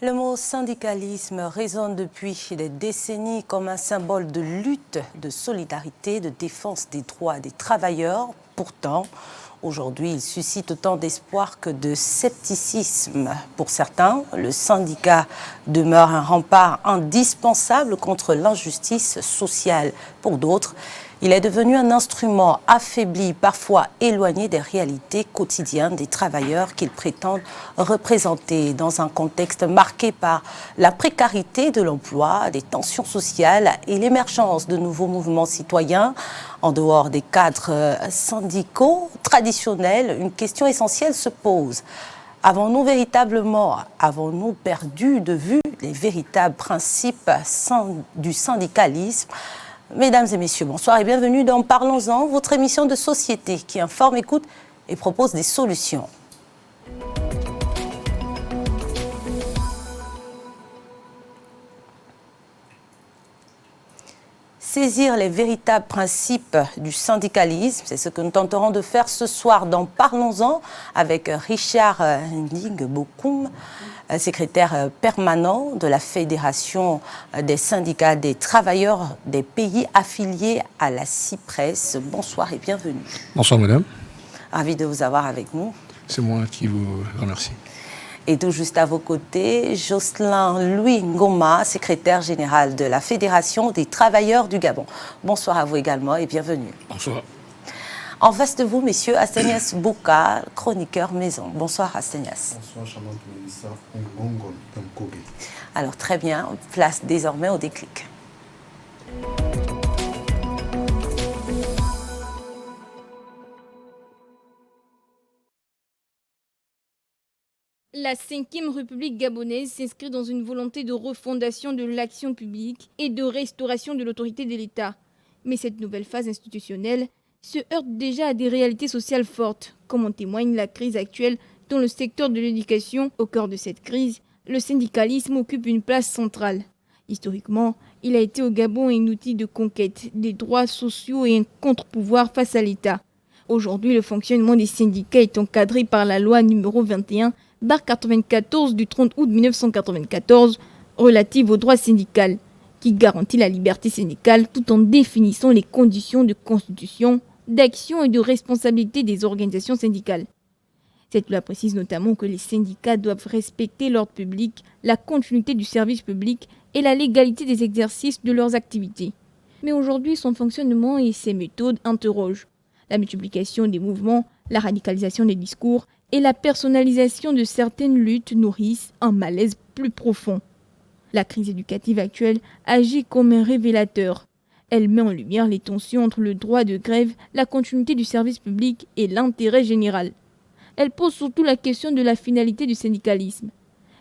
Le mot syndicalisme résonne depuis des décennies comme un symbole de lutte, de solidarité, de défense des droits des travailleurs. Pourtant, aujourd'hui, il suscite autant d'espoir que de scepticisme. Pour certains, le syndicat demeure un rempart indispensable contre l'injustice sociale. Pour d'autres, il est devenu un instrument affaibli, parfois éloigné des réalités quotidiennes des travailleurs qu'il prétend représenter dans un contexte marqué par la précarité de l'emploi, des tensions sociales et l'émergence de nouveaux mouvements citoyens. En dehors des cadres syndicaux traditionnels, une question essentielle se pose. Avons-nous perdu de vue les véritables principes du syndicalisme ? Mesdames et messieurs, bonsoir et bienvenue dans Parlons-en, votre émission de société qui informe, écoute et propose des solutions. Saisir les véritables principes du syndicalisme, c'est ce que nous tenterons de faire ce soir dans Parlons-en avec Richard Nding-Bokoum, secrétaire permanent de la Fédération des syndicats des travailleurs des pays affiliés à la CIPRES. Bonsoir et bienvenue. Bonsoir madame. Ravi de vous avoir avec nous. C'est moi qui vous remercie. Et tout juste à vos côtés, Jocelyn Louis Ngoma, secrétaire général de la Fédération des travailleurs du Gabon. Bonsoir à vous également et bienvenue. Bonsoir. En face de vous, messieurs, Astenias Bouka, chroniqueur maison. Bonsoir Astenias. Bonsoir, charmante Mélissa. Alors très bien, place désormais au déclic. La 5e République gabonaise s'inscrit dans une volonté de refondation de l'action publique et de restauration de l'autorité de l'État. Mais cette nouvelle phase institutionnelle se heurte déjà à des réalités sociales fortes, comme en témoigne la crise actuelle dans le secteur de l'éducation. Au cœur de cette crise, le syndicalisme occupe une place centrale. Historiquement, il a été au Gabon un outil de conquête des droits sociaux et un contre-pouvoir face à l'État. Aujourd'hui, le fonctionnement des syndicats est encadré par la loi numéro 21/94 du 30 août 1994 relative au droit syndical, qui garantit la liberté syndicale tout en définissant les conditions de constitution, d'action et de responsabilité des organisations syndicales. Cette loi précise notamment que les syndicats doivent respecter l'ordre public, la continuité du service public et la légalité des exercices de leurs activités. Mais aujourd'hui, son fonctionnement et ses méthodes interrogent. La multiplication des mouvements, la radicalisation des discours et la personnalisation de certaines luttes nourrissent un malaise plus profond. La crise éducative actuelle agit comme un révélateur. Elle met en lumière les tensions entre le droit de grève, la continuité du service public et l'intérêt général. Elle pose surtout la question de la finalité du syndicalisme.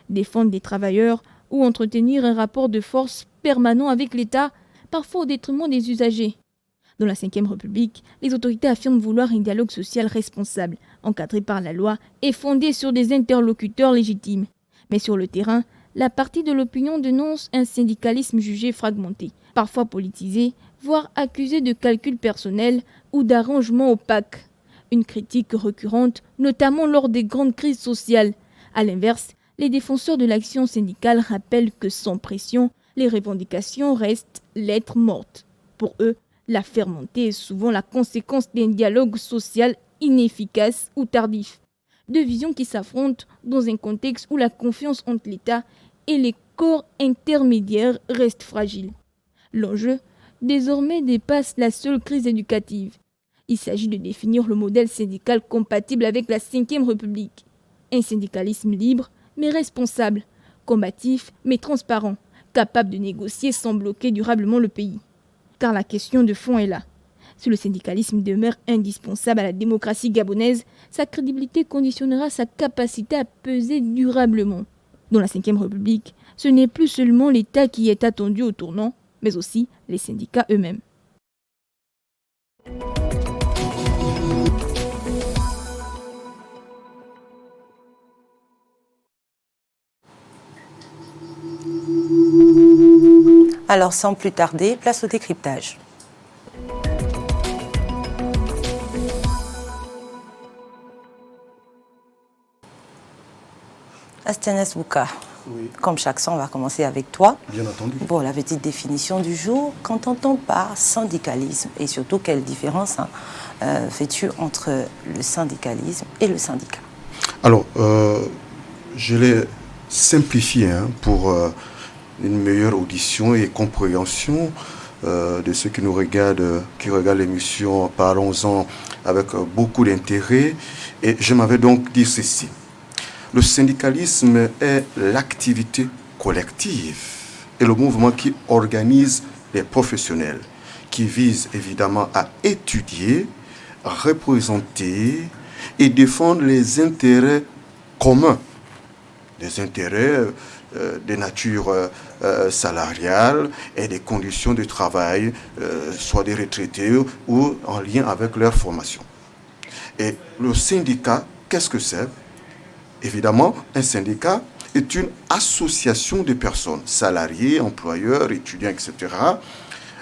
Défendre les travailleurs ou entretenir un rapport de force permanent avec l'État, parfois au détriment des usagers. Dans la 5e République, les autorités affirment vouloir un dialogue social responsable, encadré par la loi et fondé sur des interlocuteurs légitimes. Mais sur le terrain, la partie de l'opinion dénonce un syndicalisme jugé fragmenté, parfois politisé, voire accusé de calculs personnels ou d'arrangements opaques. Une critique récurrente, notamment lors des grandes crises sociales. À l'inverse, les défenseurs de l'action syndicale rappellent que sans pression, les revendications restent lettres mortes. Pour eux, la fermeté est souvent la conséquence d'un dialogue social inefficace ou tardif. Deux visions qui s'affrontent dans un contexte où la confiance entre l'État et les corps intermédiaires reste fragile. L'enjeu, désormais, dépasse la seule crise éducative. Il s'agit de définir le modèle syndical compatible avec la 5e République. Un syndicalisme libre, mais responsable, combatif, mais transparent, capable de négocier sans bloquer durablement le pays. Car la question de fond est là. Si le syndicalisme demeure indispensable à la démocratie gabonaise, sa crédibilité conditionnera sa capacité à peser durablement. Dans la 5e République, ce n'est plus seulement l'État qui est attendu au tournant, mais aussi les syndicats eux-mêmes. Alors sans plus tarder, place au décryptage. Astenias Bouka, Oui. Comme chaque sang, on va commencer avec toi. Bien entendu. Pour la petite définition du jour, qu'entend-on par syndicalisme et surtout quelle différence fais-tu entre le syndicalisme et le syndicat? Alors, je l'ai simplifié pour une meilleure audition et compréhension de ceux qui nous regardent, qui regardent l'émission Parlons-en avec beaucoup d'intérêt. Et je m'avais donc dit ceci. Le syndicalisme est l'activité collective et le mouvement qui organise les professionnels, qui vise évidemment à étudier, représenter et défendre les intérêts communs, des intérêts de nature salariale et des conditions de travail, soit des retraités ou en lien avec leur formation. Et le syndicat, qu'est-ce que c'est? Évidemment, un syndicat est une association de personnes, salariés, employeurs, étudiants, etc.,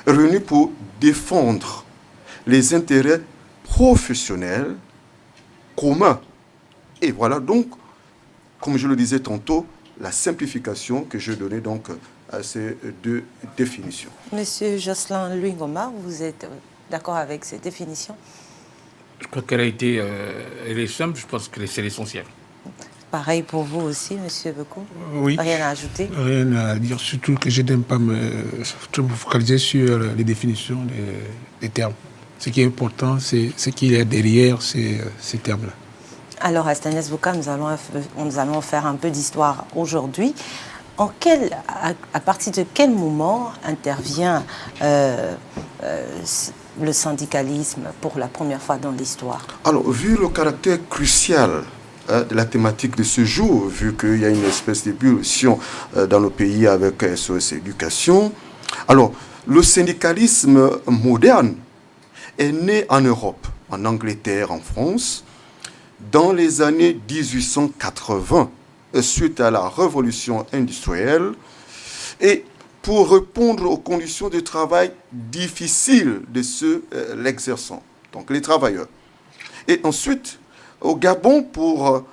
réunis pour défendre les intérêts professionnels communs. Et voilà donc, comme je le disais tantôt, la simplification que je donnais donc à ces deux définitions. Monsieur Jocelyn Luingoma, vous êtes d'accord avec ces définitions? Je crois qu'elle a été elle est simple, je pense que c'est l'essentiel. Pareil pour vous aussi, monsieur Bekou? Oui. Rien à ajouter? Rien à dire, surtout que je n'aime pas me focaliser sur les définitions des termes. Ce qui est important, c'est ce qu'il y a derrière ces termes-là. Alors, à Stanislas Boka, nous allons faire un peu d'histoire aujourd'hui. À partir de quel moment intervient le syndicalisme pour la première fois dans l'histoire? Alors, vu le caractère crucial de la thématique de ce jour, vu qu'il y a une espèce d'ébullition dans le pays avec SOS Éducation, alors, le syndicalisme moderne est né en Europe, en Angleterre, en France, dans les années 1880, suite à la révolution industrielle, et pour répondre aux conditions de travail difficiles de ceux l'exerçant, donc les travailleurs. Et ensuite, au Gabon, pour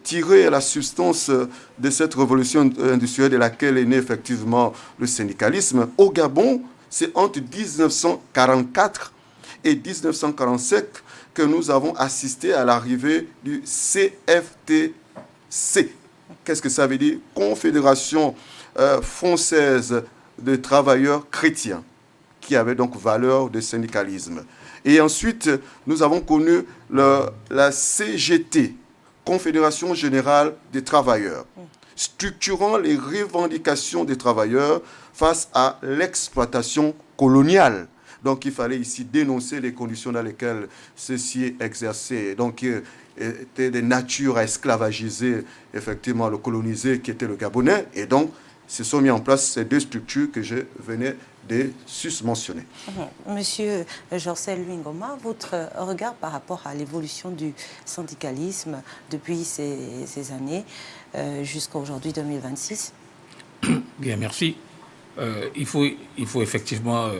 tirer la substance de cette révolution industrielle de laquelle est né effectivement le syndicalisme, au Gabon, c'est entre 1944 et 1945 que nous avons assisté à l'arrivée du CFTC. Qu'est-ce que ça veut dire? Confédération française de travailleurs chrétiens, qui avait donc valeur de syndicalisme. Et ensuite, nous avons connu la CGT, Confédération Générale des Travailleurs, structurant les revendications des travailleurs face à l'exploitation coloniale. Donc, il fallait ici dénoncer les conditions dans lesquelles ceci est exercé. Donc, était de nature à esclavagiser, effectivement, le colonisé qui était le Gabonais. Et donc, se sont mis en place ces deux structures que je venais de susmentionner. Monsieur Jocelyn Luingoma, votre regard par rapport à l'évolution du syndicalisme depuis ces années jusqu'à aujourd'hui 2026? Bien, merci. Il faut effectivement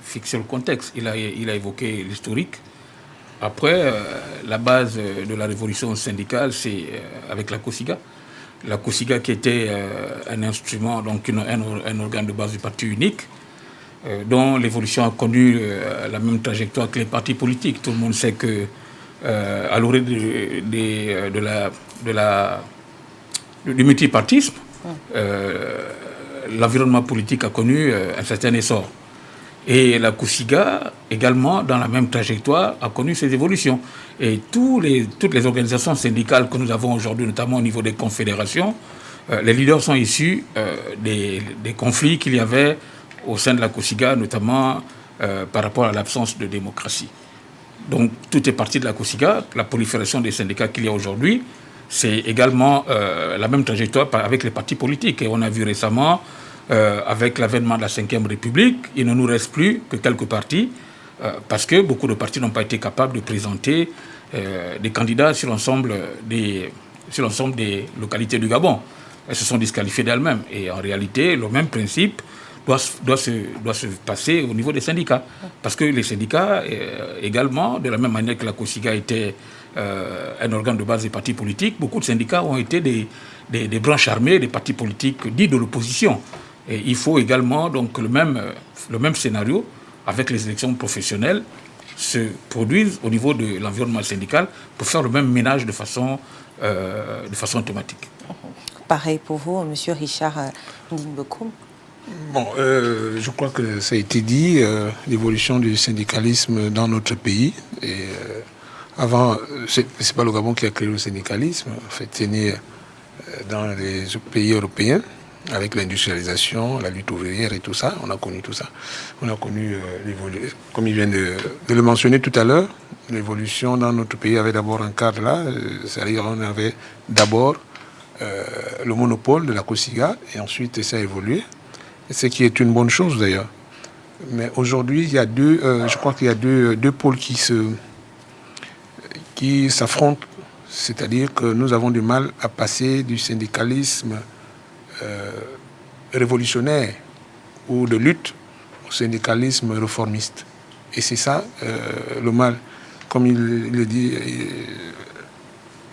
fixer le contexte. Il a évoqué l'historique. Après, la base de la révolution syndicale, c'est avec la COSIGA. La COSIGA qui était un instrument, donc un organe de base du parti unique, dont l'évolution a connu la même trajectoire que les partis politiques. Tout le monde sait que à l'orée du multipartisme, l'environnement politique a connu un certain essor. Et la COSIGA, également, dans la même trajectoire, a connu ses évolutions. Et toutes les organisations syndicales que nous avons aujourd'hui, notamment au niveau des confédérations, les leaders sont issus des conflits qu'il y avait au sein de la COSIGA, notamment par rapport à l'absence de démocratie. Donc, tout est parti de la COSIGA. La prolifération des syndicats qu'il y a aujourd'hui, c'est également la même trajectoire avec les partis politiques. Et on a vu récemment, avec l'avènement de la Ve République, il ne nous reste plus que quelques partis, parce que beaucoup de partis n'ont pas été capables de présenter des candidats sur l'ensemble des localités du Gabon. Elles se sont disqualifiées d'elles-mêmes. Et en réalité, le même principe doit se passer au niveau des syndicats. Parce que les syndicats, également, de la même manière que la COSIGA était un organe de base des partis politiques, beaucoup de syndicats ont été des branches armées des partis politiques dits de l'opposition. Et il faut également donc le même scénario avec les élections professionnelles se produisent au niveau de l'environnement syndical pour faire le même ménage de façon automatique. Pareil pour vous, M. Richard Ndingbekoum. Bon, je crois que ça a été dit, l'évolution du syndicalisme dans notre pays. Et avant, c'est pas le Gabon qui a créé le syndicalisme. En fait, c'est né dans les pays européens avec l'industrialisation, la lutte ouvrière et tout ça. On a connu tout ça. On a connu l'évolution, comme il vient de le mentionner tout à l'heure, l'évolution dans notre pays avait d'abord un cadre là, c'est-à-dire on avait d'abord le monopole de la COSIGA et ensuite ça a évolué, ce qui est une bonne chose d'ailleurs. Mais aujourd'hui, il y a je crois qu'il y a deux pôles qui s'affrontent, c'est-à-dire que nous avons du mal à passer du syndicalisme révolutionnaire ou de lutte au syndicalisme réformiste. Et c'est ça le mal. Comme il le dit,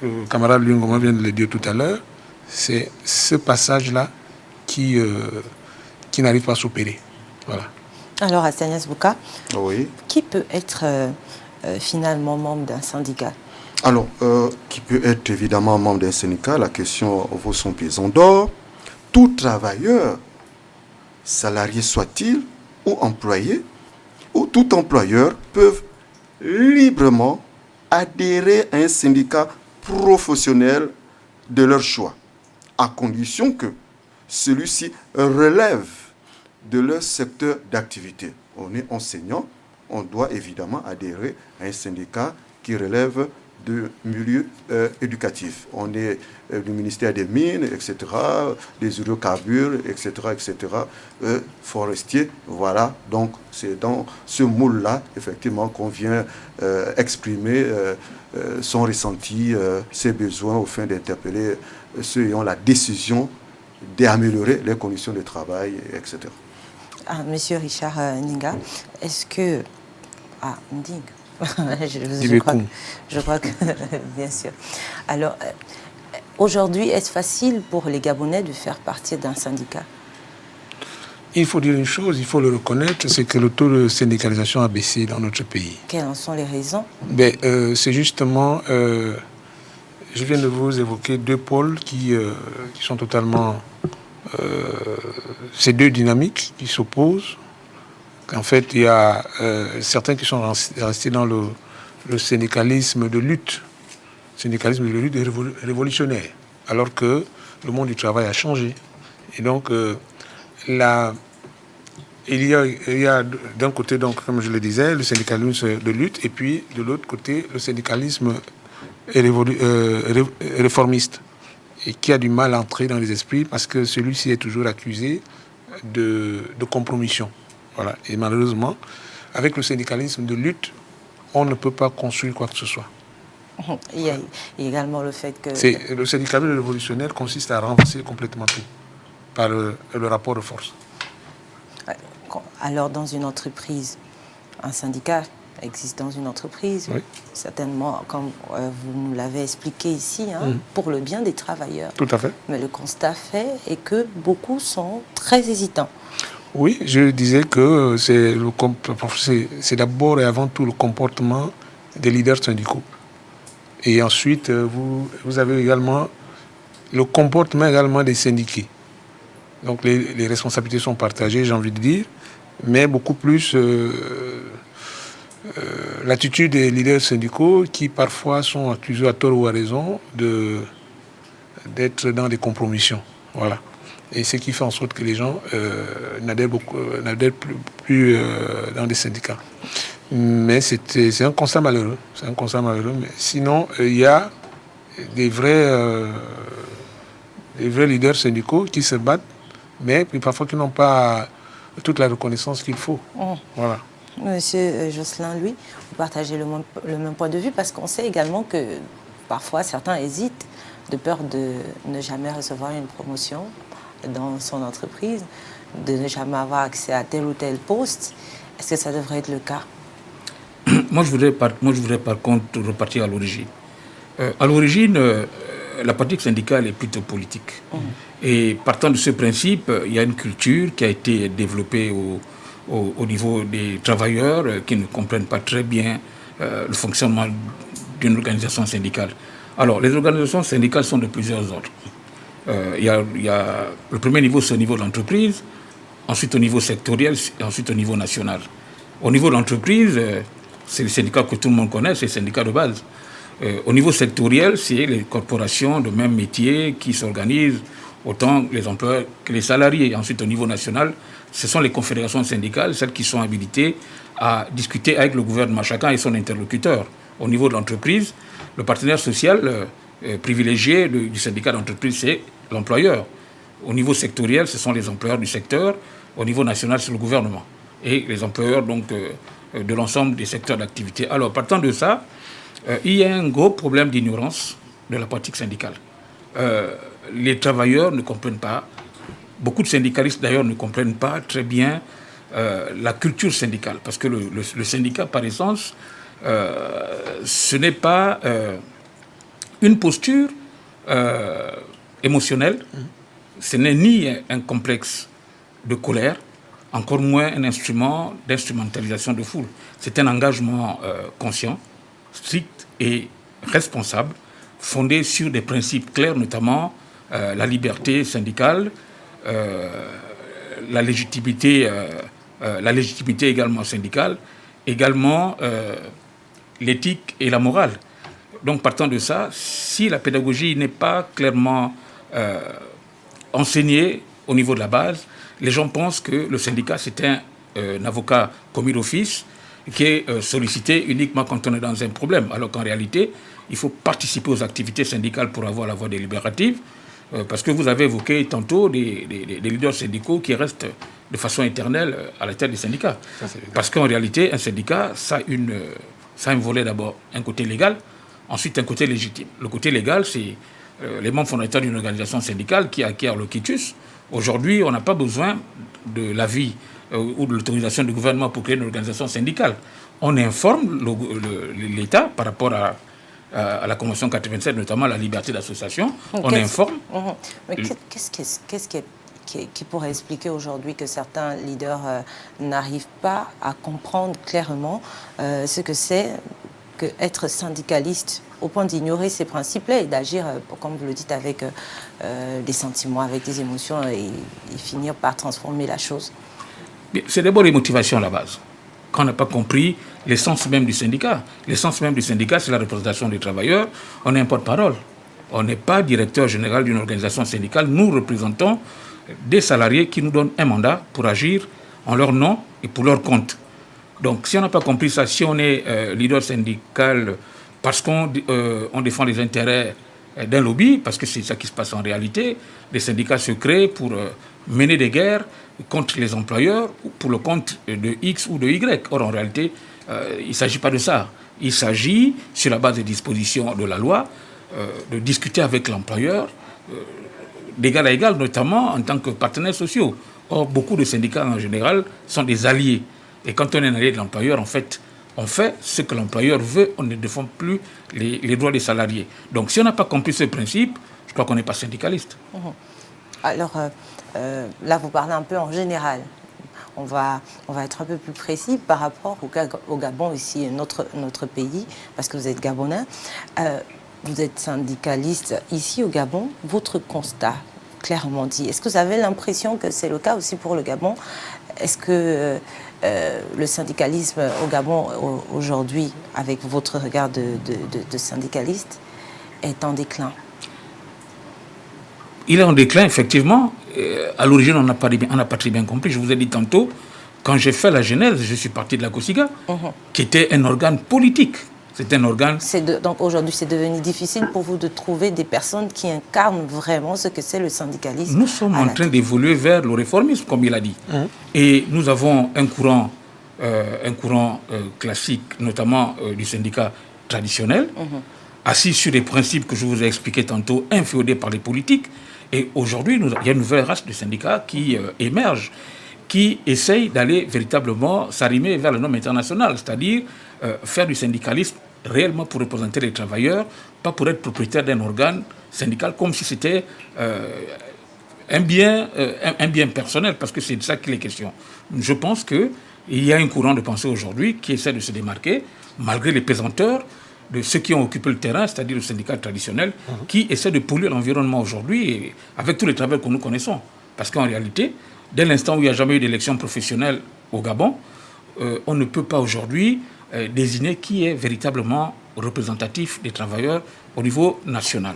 le camarade Lungoma vient de le dire tout à l'heure, c'est ce passage-là qui n'arrive pas à s'opérer. Voilà. Alors, Hassanias Bouka, Oui. qui peut être finalement membre d'un syndicat? Alors, qui peut être évidemment membre d'un syndicat, la question vaut son pesant d'or. Tout travailleur, salarié soit-il ou employé, ou tout employeur peuvent librement adhérer à un syndicat professionnel de leur choix, à condition que celui-ci relève de leur secteur d'activité. On est enseignant, on doit évidemment adhérer à un syndicat qui relève de milieu éducatif. On est du ministère des Mines, etc., des hydrocarbures, etc., forestier. Voilà, donc c'est dans ce moule-là, effectivement, qu'on vient exprimer son ressenti, ses besoins, au fin d'interpeller ceux qui ont la décision d'améliorer les conditions de travail, etc. Monsieur Richard Ninga, est-ce que... Nding. je crois que bien sûr. Alors, aujourd'hui, est-ce facile pour les Gabonais de faire partie d'un syndicat? Il faut dire une chose, il faut le reconnaître, c'est que le taux de syndicalisation a baissé dans notre pays. Quelles en sont les raisons? C'est justement, je viens de vous évoquer deux pôles qui sont totalement... ces deux dynamiques qui s'opposent. En fait, il y a certains qui sont restés dans le syndicalisme de lutte révolutionnaire, alors que le monde du travail a changé. Et donc, il y a d'un côté, donc, comme je le disais, le syndicalisme de lutte, et puis de l'autre côté, le syndicalisme réformiste, et qui a du mal à entrer dans les esprits parce que celui-ci est toujours accusé de compromission. Voilà. Et malheureusement, avec le syndicalisme de lutte, on ne peut pas construire quoi que ce soit. Il y a également le fait que... Le syndicalisme révolutionnaire consiste à renverser complètement tout par le rapport de force. Alors, dans une entreprise, un syndicat existe dans une entreprise, oui. Certainement, comme vous nous l'avez expliqué ici, pour le bien des travailleurs. Tout à fait. Mais le constat fait est que beaucoup sont très hésitants. Oui, je disais que c'est d'abord et avant tout le comportement des leaders syndicaux. Et ensuite, vous avez également le comportement également des syndiqués. Donc les responsabilités sont partagées, j'ai envie de dire, mais beaucoup plus l'attitude des leaders syndicaux qui parfois sont accusés à tort ou à raison d'être dans des compromissions. Voilà. Et ce qui fait en sorte que les gens n'adhèrent plus dans des syndicats. Mais c'est un constat malheureux. C'est un constat malheureux. Mais sinon, il y a des vrais leaders syndicaux qui se battent, mais parfois qui n'ont pas toute la reconnaissance qu'il faut. Voilà. Monsieur Jocelyn, lui, vous partagez le même point de vue parce qu'on sait également que parfois certains hésitent de peur de ne jamais recevoir une promotion dans son entreprise, de ne jamais avoir accès à tel ou tel poste. Est-ce que ça devrait être le cas? Moi, je voudrais par contre repartir à l'origine. À l'origine, la pratique syndicale est plutôt politique. Et partant de ce principe, il y a une culture qui a été développée au niveau des travailleurs qui ne comprennent pas très bien le fonctionnement d'une organisation syndicale. Alors, les organisations syndicales sont de plusieurs ordres. Il y a le premier niveau, c'est au niveau de l'entreprise, ensuite au niveau sectoriel, et ensuite au niveau national. Au niveau de l'entreprise, c'est les syndicats que tout le monde connaît, c'est les syndicats de base. Au niveau sectoriel, c'est les corporations de même métier qui s'organisent, autant les employeurs que les salariés. Ensuite, au niveau national, ce sont les confédérations syndicales, celles qui sont habilitées à discuter avec le gouvernement, chacun et son interlocuteur. Au niveau de l'entreprise, le partenaire social privilégié du syndicat d'entreprise, c'est l'employeur. Au niveau sectoriel, ce sont les employeurs du secteur. Au niveau national, c'est le gouvernement. Et les employeurs donc, de l'ensemble des secteurs d'activité. Alors, partant de ça, il y a un gros problème d'ignorance de la pratique syndicale. Les travailleurs ne comprennent pas, beaucoup de syndicalistes d'ailleurs ne comprennent pas très bien la culture syndicale. Parce que le syndicat, par essence, ce n'est pas une posture émotionnelle, ce n'est ni un complexe de colère, encore moins un instrument d'instrumentalisation de foule. C'est un engagement conscient, strict et responsable, fondé sur des principes clairs, notamment la liberté syndicale, la légitimité également syndicale, également l'éthique et la morale. Donc partant de ça, si la pédagogie n'est pas clairement enseignée au niveau de la base, les gens pensent que le syndicat c'est un avocat commis d'office qui est sollicité uniquement quand on est dans un problème, alors qu'en réalité, il faut participer aux activités syndicales pour avoir la voix délibérative, parce que vous avez évoqué tantôt des leaders syndicaux qui restent de façon éternelle à la tête des syndicats. Parce qu'en réalité, un syndicat, ça a un volet d'abord, un côté légal, ensuite un côté légitime. Le côté légal, c'est les membres fondateurs d'une organisation syndicale qui acquièrent le quitus. Aujourd'hui, on n'a pas besoin de l'avis ou de l'autorisation du gouvernement pour créer une organisation syndicale. On informe l'État par rapport à la Convention 87, notamment la liberté d'association. On informe. Mais qu'est-ce qui pourrait expliquer aujourd'hui que certains leaders n'arrivent pas à comprendre clairement ce que c'est qu'être syndicaliste au point d'ignorer ces principes-là et d'agir, comme vous le dites, avec des sentiments, avec des émotions et finir par transformer la chose? C'est d'abord les motivations à la base. Quand on n'a pas compris l'essence même du syndicat. L'essence même du syndicat, c'est la représentation des travailleurs. On est un porte-parole. On n'est pas directeur général d'une organisation syndicale. Nous représentons des salariés qui nous donnent un mandat pour agir en leur nom et pour leur compte. Donc, si on n'a pas compris ça, si on est leader syndical parce qu'on défend les intérêts d'un lobby, parce que c'est ça qui se passe en réalité, les syndicats se créent pour mener des guerres contre les employeurs pour le compte de X ou de Y. Or, en réalité, il ne s'agit pas de ça. Il s'agit, sur la base des dispositions de la loi, de discuter avec l'employeur d'égal à égal, notamment en tant que partenaires sociaux. Or, beaucoup de syndicats en général sont des alliés. Et quand on est un allié de l'employeur, en fait, on fait ce que l'employeur veut, on ne défend plus les droits des salariés. Donc, si on n'a pas compris ce principe, je crois qu'on n'est pas syndicaliste. Alors, là, vous parlez un peu en général. On va être un peu plus précis par rapport au Gabon, ici, notre pays, parce que vous êtes Gabonais. Vous êtes syndicaliste ici au Gabon. Votre constat, clairement dit, est-ce que vous avez l'impression que c'est le cas aussi pour le Gabon? Est-ce que le syndicalisme au Gabon aujourd'hui, avec votre regard de syndicaliste, est en déclin? Il est en déclin, effectivement. À l'origine, on n'a pas très bien compris. Je vous ai dit tantôt, quand j'ai fait la genèse, je suis parti de la COSIGA, qui était un organe politique. C'est un organe... Donc aujourd'hui, c'est devenu difficile pour vous de trouver des personnes qui incarnent vraiment ce que c'est le syndicalisme. Nous sommes en train d'évoluer vers le réformisme, comme il a dit. Et nous avons un courant classique, notamment du syndicat traditionnel, assis sur des principes que je vous ai expliqués tantôt, inféodés par les politiques. Et aujourd'hui, il y a une nouvelle race de syndicats qui émerge, qui essaye d'aller véritablement s'arrimer vers le norme international, c'est-à-dire faire du syndicalisme réellement pour représenter les travailleurs, pas pour être propriétaire d'un organe syndical comme si c'était un bien personnel, parce que c'est de ça qu'il est question. Je pense qu'il y a un courant de pensée aujourd'hui qui essaie de se démarquer, malgré les pesanteurs de ceux qui ont occupé le terrain, c'est-à-dire le syndicat traditionnel, qui essaie de polluer l'environnement aujourd'hui avec tous les travailleurs que nous connaissons. Parce qu'en réalité, dès l'instant où il n'y a jamais eu d'élection professionnelle au Gabon, on ne peut pas aujourd'hui désigner qui est véritablement représentatif des travailleurs au niveau national.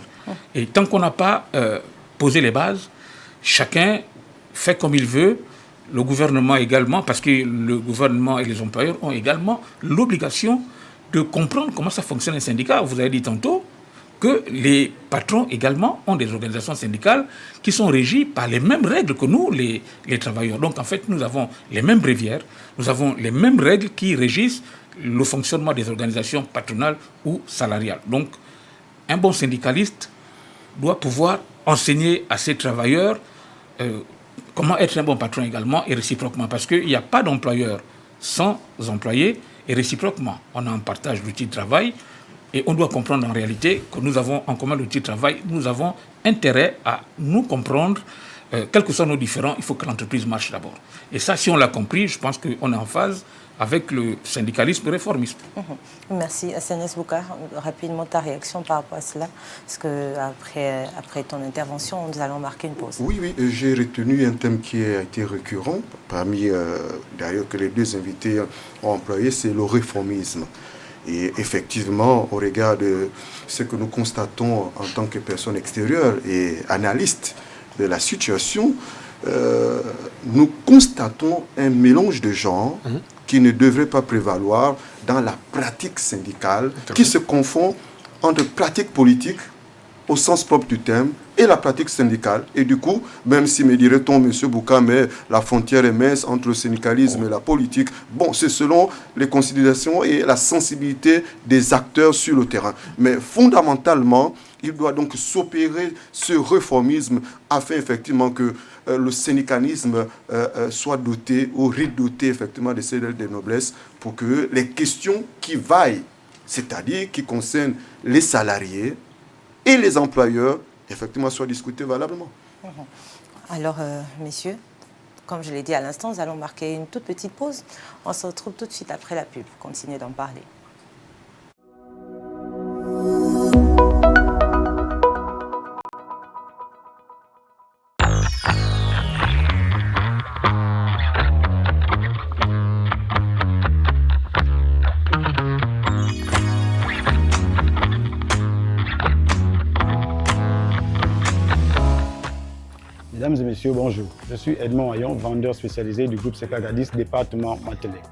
Et tant qu'on n'a pas posé les bases, chacun fait comme il veut, le gouvernement également, parce que le gouvernement et les employeurs ont également l'obligation de comprendre comment ça fonctionne un syndicat. Vous avez dit tantôt que les patrons également ont des organisations syndicales qui sont régies par les mêmes règles que nous, les travailleurs. Donc en fait, nous avons les mêmes bréviaires, nous avons les mêmes règles qui régissent le fonctionnement des organisations patronales ou salariales. Donc un bon syndicaliste doit pouvoir enseigner à ses travailleurs comment être un bon patron également et réciproquement. Parce qu'il n'y a pas d'employeur sans employé et réciproquement. On a un partage d'outils de travail et on doit comprendre en réalité que nous avons en commun l'outil de travail. Nous avons intérêt à nous comprendre. Quels que soient nos différends, il faut que l'entreprise marche d'abord. Et ça, si on l'a compris, je pense qu'on est en phase avec le syndicalisme réformiste. Merci. Hassanes Boukar, rapidement ta réaction par rapport à cela, parce qu'après ton intervention, nous allons marquer une pause. Oui, j'ai retenu un thème qui a été récurrent, parmi d'ailleurs que les deux invités ont employé, c'est le réformisme. Et effectivement, au regard de ce que nous constatons en tant que personnes extérieures et analystes de la situation, nous constatons un mélange de genres qui ne devrait pas prévaloir dans la pratique syndicale, qui se confond entre pratique politique, au sens propre du terme, et la pratique syndicale. Et du coup, même si me dirait-on, M. Bouka, mais la frontière est mince entre le syndicalisme et la politique, bon, c'est selon les considérations et la sensibilité des acteurs sur le terrain. Mais fondamentalement, il doit donc s'opérer ce réformisme afin effectivement que le syndicalisme soit doté ou redoté effectivement de ses ailes de noblesse pour que les questions qui vaillent, c'est-à-dire qui concernent les salariés et les employeurs, effectivement, soient discutées valablement. Alors, messieurs, comme je l'ai dit à l'instant, nous allons marquer une toute petite pause. On se retrouve tout de suite après la pub. Continuez d'en parler. Mesdames et messieurs, bonjour. Je suis Edmond Ayon, vendeur spécialisé du groupe Sekagadis, département Matelec.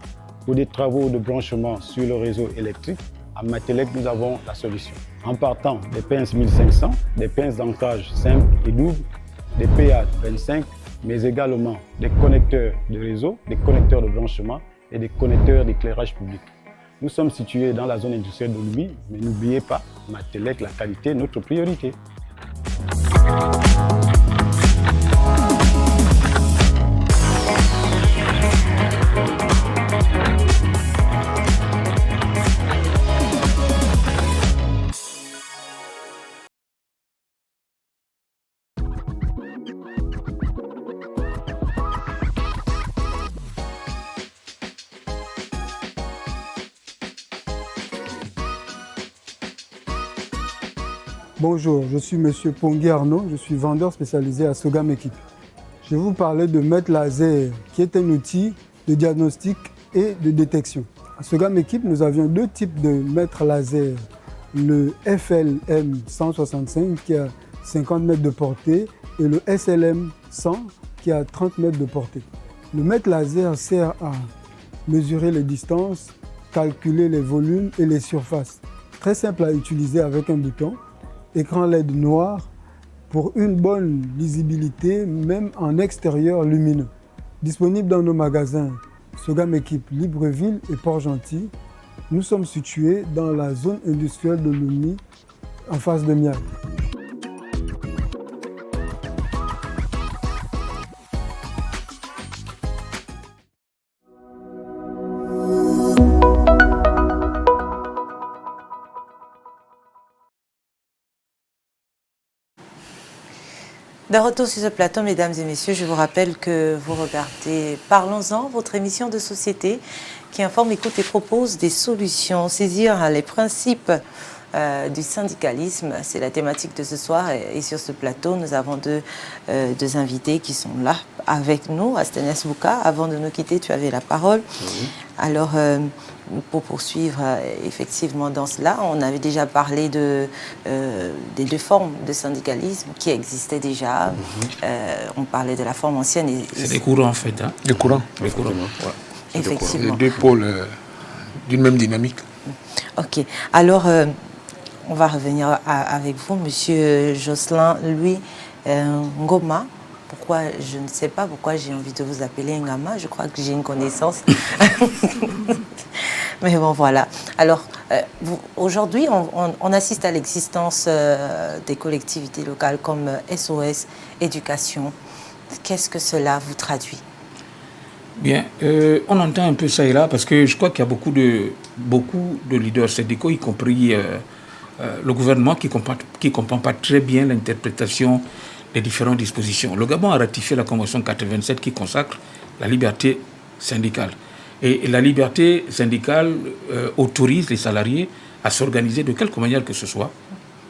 Pour des travaux de branchement sur le réseau électrique, à Matelec, nous avons la solution. En partant des pinces 1500, des pinces d'ancrage simple et double, des PA25, mais également des connecteurs de réseau, des connecteurs de branchement et des connecteurs d'éclairage public. Nous sommes situés dans la zone industrielle de Lumi, mais n'oubliez pas, Matelec, la qualité, notre priorité. Bonjour, je suis M. Pongui Arnaud, je suis vendeur spécialisé à Sogam Equipe. Je vais vous parler de Mètre Laser, qui est un outil de diagnostic et de détection. À Sogam Equipe, nous avions deux types de mètres laser. Le FLM 165 qui a 50 mètres de portée et le SLM 100 qui a 30 mètres de portée. Le mètre laser sert à mesurer les distances, calculer les volumes et les surfaces. Très simple à utiliser avec un bouton. Écran LED noir pour une bonne lisibilité, même en extérieur lumineux. Disponible dans nos magasins Sogam Equipe, Libreville et Port-Gentil. Nous sommes situés dans la zone industrielle de Lumi, en face de Mial. De retour sur ce plateau, mesdames et messieurs, je vous rappelle que vous regardez Parlons-en, votre émission de société qui informe, écoute et propose des solutions. Saisir les principes du syndicalisme, c'est la thématique de ce soir. Et sur ce plateau, nous avons deux invités qui sont là avec nous. Astanas Bouka, avant de nous quitter, tu avais la parole. Oui. Alors, pour poursuivre effectivement dans cela, on avait déjà parlé des deux formes de syndicalisme qui existaient déjà. On parlait de la forme ancienne. C'est des courants en fait. Hein. Des courants. Les courants. Ouais. Effectivement. Les deux pôles d'une même dynamique. Ok. Alors, on va revenir avec vous, Monsieur Jocelyn Louis Ngoma. Pourquoi, je ne sais pas pourquoi j'ai envie de vous appeler Ngama, je crois que j'ai une connaissance. Mais bon, voilà. Alors, aujourd'hui, on assiste à l'existence des collectivités locales comme SOS Éducation. Qu'est-ce que cela vous traduit? Bien, on entend un peu ça et là parce que je crois qu'il y a beaucoup de leaders syndicaux, y compris le gouvernement, qui ne comprend pas très bien l'interprétation des différentes dispositions. Le Gabon a ratifié la Convention 87 qui consacre la liberté syndicale. Et la liberté syndicale autorise les salariés à s'organiser de quelque manière que ce soit,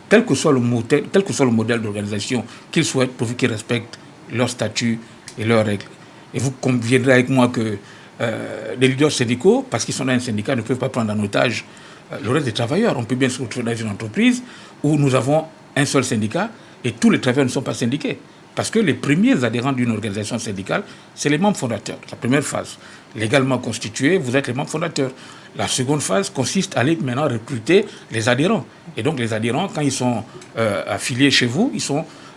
quel que soit le modèle d'organisation qu'ils souhaitent, pourvu qu'ils respectent leurs statuts et leurs règles. Et vous conviendrez avec moi que les leaders syndicaux, parce qu'ils sont dans un syndicat, ne peuvent pas prendre en otage le reste des travailleurs. On peut bien se retrouver dans une entreprise où nous avons un seul syndicat et tous les travailleurs ne sont pas syndiqués. Parce que les premiers adhérents d'une organisation syndicale, c'est les membres fondateurs. La première phase, légalement constituée, vous êtes les membres fondateurs. La seconde phase consiste à aller maintenant recruter les adhérents. Et donc les adhérents, quand ils sont affiliés chez vous,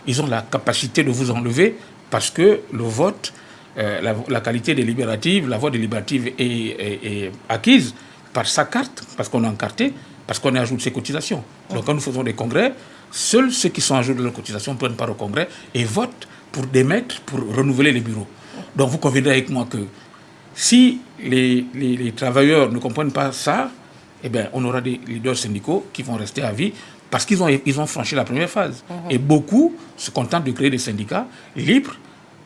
ils ont la capacité de vous enlever parce que le vote, la qualité délibérative, la voix délibérative est acquise par sa carte, parce qu'on est encarté, parce qu'on est à jour de ses cotisations. Donc quand nous faisons des congrès, seuls ceux qui sont à jour de leurs cotisations prennent part au congrès et votent pour démettre, pour renouveler les bureaux. Donc vous conviendrez avec moi que si les travailleurs ne comprennent pas ça, eh bien, on aura des leaders syndicaux qui vont rester à vie parce qu'ils ont franchi la première phase. Et beaucoup se contentent de créer des syndicats libres.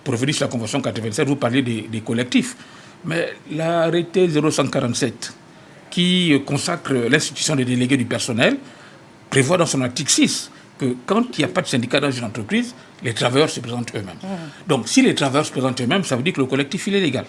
Pour revenir sur la Convention 87, vous parlez des collectifs. Mais l'arrêté 0147, qui consacre l'institution des délégués du personnel, prévoit dans son article 6 que quand il n'y a pas de syndicat dans une entreprise, les travailleurs se présentent eux-mêmes. Donc, si les travailleurs se présentent eux-mêmes, ça veut dire que le collectif, il est légal.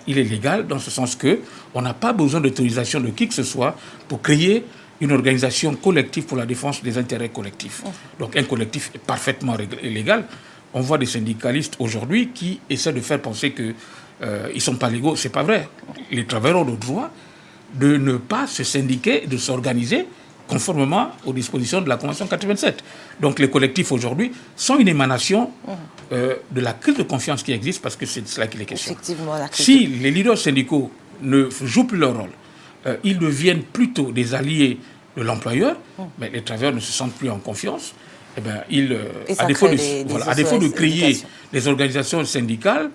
Il est légal dans ce sens qu'on n'a pas besoin d'autorisation de qui que ce soit pour créer une organisation collective pour la défense des intérêts collectifs. Donc, un collectif est parfaitement légal. On voit des syndicalistes aujourd'hui qui essaient de faire penser qu'ils ne sont pas légaux. Ce n'est pas vrai. Les travailleurs ont le droit de ne pas se syndiquer, de s'organiser conformément aux dispositions de la Convention 87. Donc les collectifs aujourd'hui sont une émanation de la crise de confiance qui existe, parce que c'est de cela qu'il est question. Si les leaders syndicaux ne jouent plus leur rôle, ils deviennent plutôt des alliés de l'employeur, mais les travailleurs ne se sentent plus en confiance. Eh bien, à défaut de créer des organisations syndicales,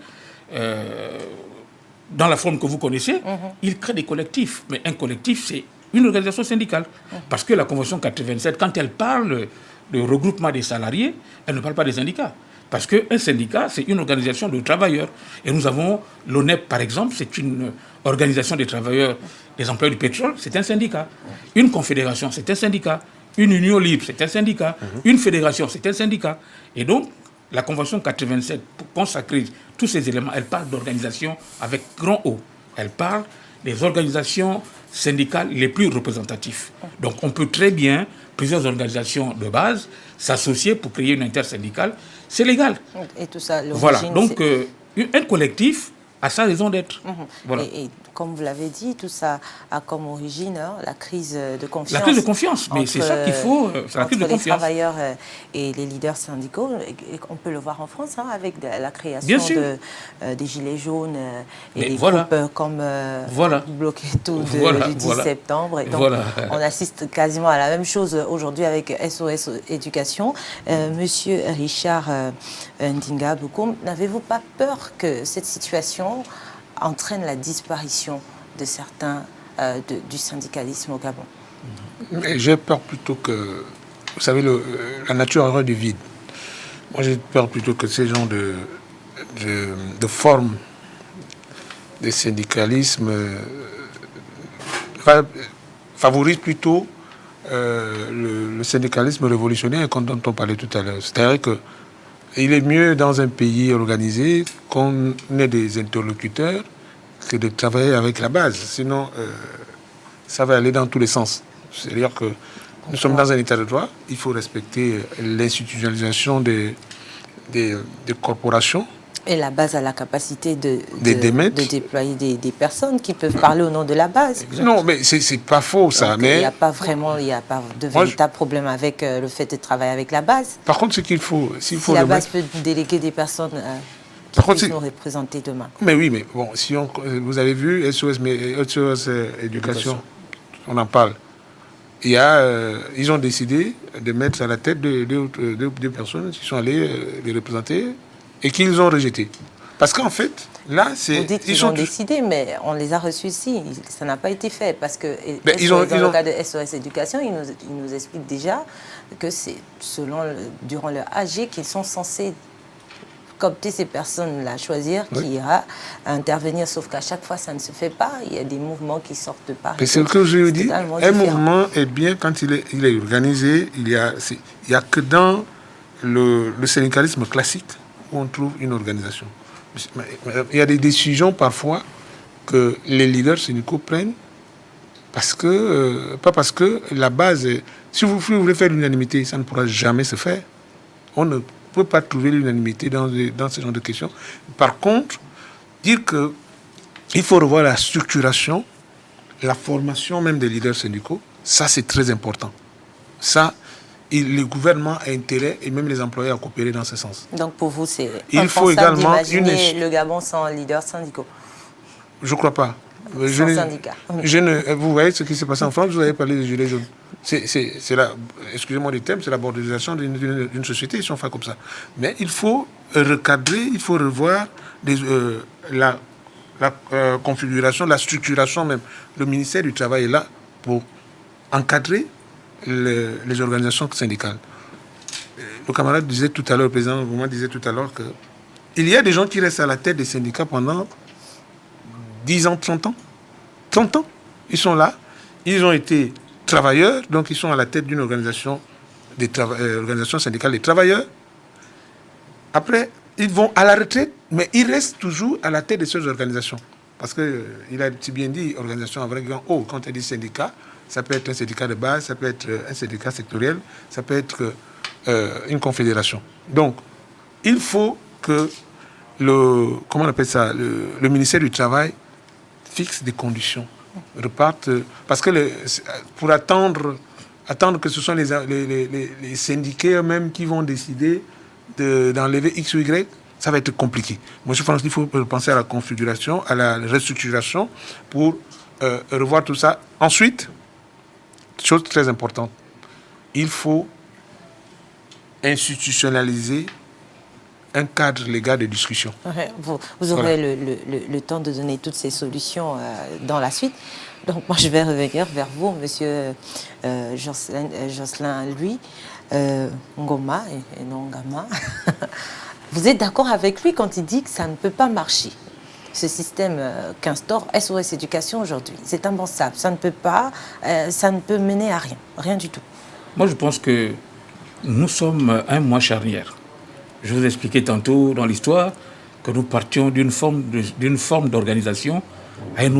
dans la forme que vous connaissez, ils créent des collectifs. Mais un collectif, c'est une organisation syndicale. Parce que la Convention 87, quand elle parle de regroupement des salariés, elle ne parle pas des syndicats. Parce qu'un syndicat, c'est une organisation de travailleurs. Et nous avons l'ONEP, par exemple, c'est une organisation des travailleurs, des employeurs du pétrole, c'est un syndicat. Une confédération, c'est un syndicat. Une union libre, c'est un syndicat. Une fédération, c'est un syndicat. Et donc, la Convention 87, pour consacrer tous ces éléments, elle parle d'organisation avec grand O. Elle parle des organisations syndicales les plus représentatives. Donc on peut très bien, plusieurs organisations de base, s'associer pour créer une intersyndicale. C'est légal. Et tout ça, voilà. Donc un collectif a sa raison d'être. Voilà. Et comme vous l'avez dit, tout ça a comme origine la crise de confiance. La crise de confiance, mais c'est ça qu'il faut. C'est la crise de confiance. Les travailleurs et les leaders syndicaux, on peut le voir en France avec la création des Gilets jaunes et des groupes comme Bloqué Tout du 10 septembre. Et donc, on assiste quasiment à la même chose aujourd'hui avec SOS Éducation. Monsieur Richard Ndinga Boukoum, n'avez-vous pas peur que cette situation entraîne la disparition de certains du syndicalisme au Gabon? J'ai peur plutôt que, vous savez, la nature horreur du vide. Moi, j'ai peur plutôt que ces genres de formes de syndicalisme favorisent plutôt le syndicalisme révolutionnaire dont on parlait tout à l'heure. C'est-à-dire qu'il est mieux dans un pays organisé qu'on ait des interlocuteurs que de travailler avec la base. Sinon, ça va aller dans tous les sens. C'est-à-dire que nous sommes dans un état de droit, il faut respecter l'institutionnalisation des corporations. Et la base a la capacité de déployer des personnes qui peuvent parler au nom de la base. Non, mais c'est pas faux ça. Donc, mais il n'y a pas de véritable problème avec le fait de travailler avec la base. Par contre, ce qu'il faut... Si la base peut déléguer des personnes qui puissent nous représenter demain. Mais oui, mais bon, vous avez vu SOS Éducation, on en parle. Ils ont décidé de mettre à la tête deux personnes qui sont allées les représenter et qu'ils ont rejeté. Parce qu'en fait, là, c'est... Vous dites qu'ils ont décidé, mais on les a reçus ici. Ça n'a pas été fait. Parce que dans le cas de SOS Éducation, ils nous expliquent déjà que c'est durant leur AG qu'ils sont censés coopter ces personnes-là, choisir qui ira intervenir. Sauf qu'à chaque fois, ça ne se fait pas. Il y a des mouvements qui sortent pas. C'est ce que je veux dire. Un mouvement est bien quand il est organisé. Il y a que dans le syndicalisme classique où on trouve une organisation. Il y a des décisions parfois que les leaders syndicaux prennent pas parce que la base... Si vous voulez faire l'unanimité, ça ne pourra jamais se faire. On ne peut pas trouver l'unanimité dans ce genre de questions. Par contre, dire qu'il faut revoir la structuration, la formation même des leaders syndicaux, ça c'est très important. Ça, le gouvernement a intérêt, et même les employés, à coopérer dans ce sens. Donc pour vous, c'est impensable d'imaginer le Gabon sans leaders syndicaux? Je ne crois pas. Sans syndicat. Vous voyez ce qui s'est passé en France, vous avez parlé des gilets jaunes. Excusez-moi du thème, c'est la bordélisation d'une société, si on fait comme ça. Mais il faut recadrer, il faut revoir la configuration, la structuration même. Le ministère du Travail est là pour encadrer les organisations syndicales. Le camarade disait tout à l'heure, le président Gouma disait tout à l'heure qu'il y a des gens qui restent à la tête des syndicats pendant 10 ans, 30 ans. 30 ans. Ils sont là, ils ont été travailleurs, donc ils sont à la tête d'une organisation syndicale des travailleurs. Après, ils vont à la retraite, mais ils restent toujours à la tête de ces organisations. Parce qu'il a si bien dit, organisation avec grand O, quand il dit syndicat, ça peut être un syndicat de base, ça peut être un syndicat sectoriel, ça peut être une confédération. Donc, il faut que le ministère du Travail fixe des conditions, reparte, parce que pour attendre que ce soit les syndiqués eux-mêmes qui vont décider d'enlever X ou Y, ça va être compliqué. Moi, je pense qu'il faut penser à la configuration, à la restructuration pour revoir tout ça. Ensuite, chose très importante, il faut institutionnaliser un cadre légal de discussion. Vous aurez le temps de donner toutes ces solutions dans la suite. Donc moi, je vais revenir vers vous, monsieur Jocelyn, lui, Ngoma et non Ngama. Vous êtes d'accord avec lui quand il dit que ça ne peut pas marcher, ce système qu'instaure SOS Éducation aujourd'hui? C'est impensable, ça ne peut mener à rien du tout. Moi, je pense que nous sommes un mois charnière. Je vous expliquais tantôt dans l'histoire que nous partions d'une forme d'organisation à un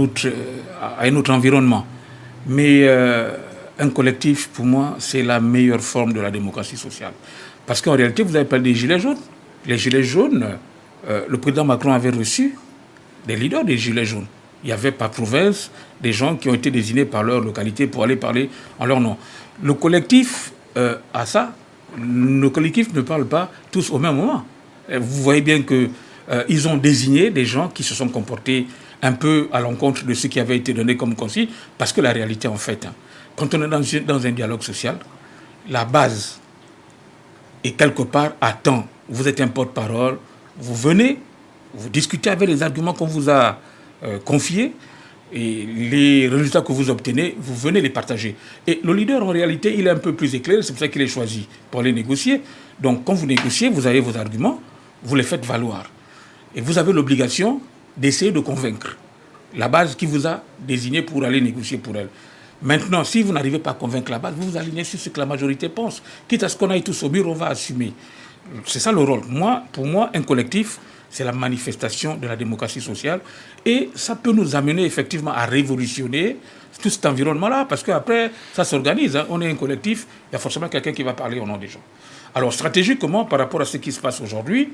autre environnement. Mais un collectif, pour moi, c'est la meilleure forme de la démocratie sociale. Parce qu'en réalité, vous avez parlé des Gilets jaunes. Les Gilets jaunes, le président Macron avait reçu des leaders des Gilets jaunes. Il y avait par province des gens qui ont été désignés par leur localité pour aller parler en leur nom. Le collectif a ça. Le collectif ne parle pas tous au même moment. Vous voyez bien qu'ils ont désigné des gens qui se sont comportés un peu à l'encontre de ce qui avait été donné comme consigne, parce que la réalité, en fait, quand on est dans un dialogue social, la base est quelque part à temps. Vous êtes un porte-parole, vous venez, vous discutez avec les arguments qu'on vous a confiés, et les résultats que vous obtenez, vous venez les partager. Et le leader, en réalité, il est un peu plus éclairé, c'est pour ça qu'il est choisi pour aller négocier. Donc, quand vous négociez, vous avez vos arguments, vous les faites valoir. Et vous avez l'obligation d'essayer de convaincre la base qui vous a désigné pour aller négocier pour elle. Maintenant, si vous n'arrivez pas à convaincre la base, vous vous alignez sur ce que la majorité pense. Quitte à ce qu'on aille tous au mur, on va assumer. C'est ça le rôle. Pour moi, un collectif, c'est la manifestation de la démocratie sociale. Et ça peut nous amener effectivement à révolutionner tout cet environnement-là, parce qu'après, ça s'organise. Hein. On est un collectif, il y a forcément quelqu'un qui va parler au nom des gens. Alors, stratégiquement, par rapport à ce qui se passe aujourd'hui,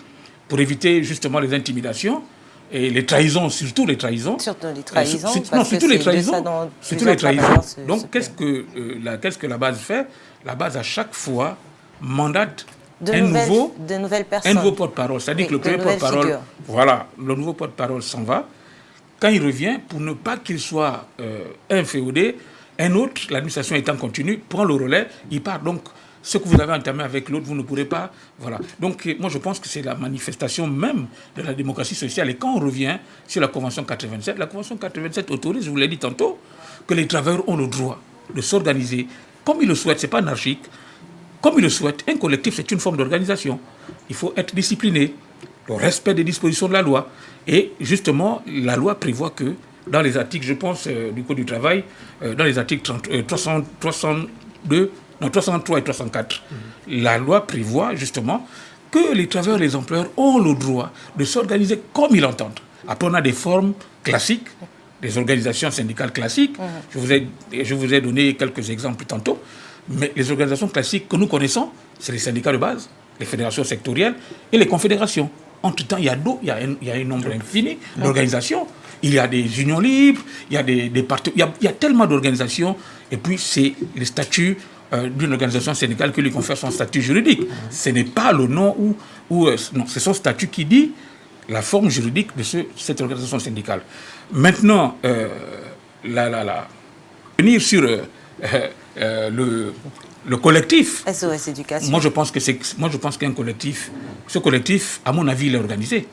pour éviter justement les intimidations, et les trahisons, surtout les trahisons. Surtout les trahisons. Surtout les trahisons. Surtout les trahisons. Donc, qu'est-ce que la base fait? La base, à chaque fois, mandate un nouveau porte-parole. C'est-à-dire que le premier porte-parole, le nouveau porte-parole s'en va. Quand il revient, pour ne pas qu'il soit inféodé, un autre, l'administration étant continue, prend le relais, il part. Donc, ce que vous avez entamé avec l'autre, vous ne pourrez pas. Voilà. Donc, moi, je pense que c'est la manifestation même de la démocratie sociale. Et quand on revient sur la Convention 87, la Convention 87 autorise, je vous l'ai dit tantôt, que les travailleurs ont le droit de s'organiser comme ils le souhaitent. Ce n'est pas anarchique. Comme ils le souhaitent, un collectif, c'est une forme d'organisation. Il faut être discipliné, le respect des dispositions de la loi. Et justement, la loi prévoit que dans les articles, je pense, du Code du travail, dans les articles 302, 303 et 304, la loi prévoit justement que les travailleurs et les employeurs ont le droit de s'organiser comme ils l'entendent. Après, on a des formes classiques, des organisations syndicales classiques. Je vous ai donné quelques exemples tantôt. Mais les organisations classiques que nous connaissons, c'est les syndicats de base, les fédérations sectorielles et les confédérations. Entre-temps, il y a un nombre infini d'organisations. Il y a des unions libres, il y a des partis, il y a tellement d'organisations. Et puis, c'est les statuts d'une organisation syndicale qui lui confère son statut juridique. Ce n'est pas le nom non, c'est son statut qui dit la forme juridique de cette organisation syndicale. Maintenant, venir sur le collectif. SOS Éducation. Moi, je pense qu'un collectif, ce collectif, à mon avis, il est organisé.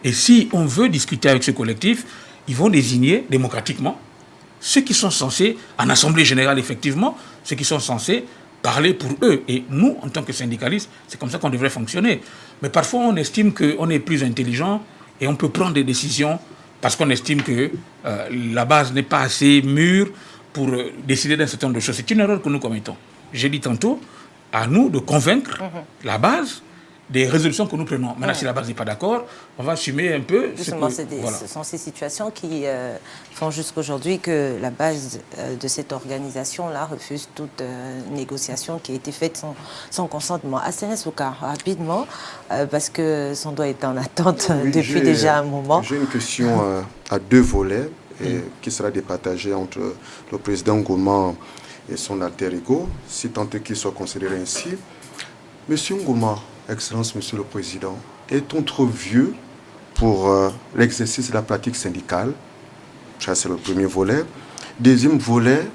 Et si on veut discuter avec ce collectif, ils vont désigner démocratiquement ceux qui sont censés, en assemblée générale, effectivement, ceux qui sont censés parler pour eux. Et nous, en tant que syndicalistes, c'est comme ça qu'on devrait fonctionner. Mais parfois, on estime qu'on est plus intelligent et on peut prendre des décisions parce qu'on estime que la base n'est pas assez mûre pour décider d'un certain nombre de choses. C'est une erreur que nous commettons. J'ai dit tantôt, à nous de convaincre la base des résolutions que nous prenons. Maintenant, si la base n'est pas d'accord, on va assumer un peu... Justement, ce sont ces situations qui font jusqu'aujourd'hui que la base de cette organisation-là refuse toute négociation qui a été faite sans consentement. Asséné Souka, rapidement, parce que son doigt est en attente depuis déjà un moment. J'ai une question à deux volets qui sera départagée entre le président Ngoma et son alter ego, si tant est qu'il soit considéré ainsi. Monsieur Ngoma, Excellence, Monsieur le Président, est-on trop vieux pour l'exercice de la pratique syndicale? Ça, c'est le premier volet. Deuxième volet,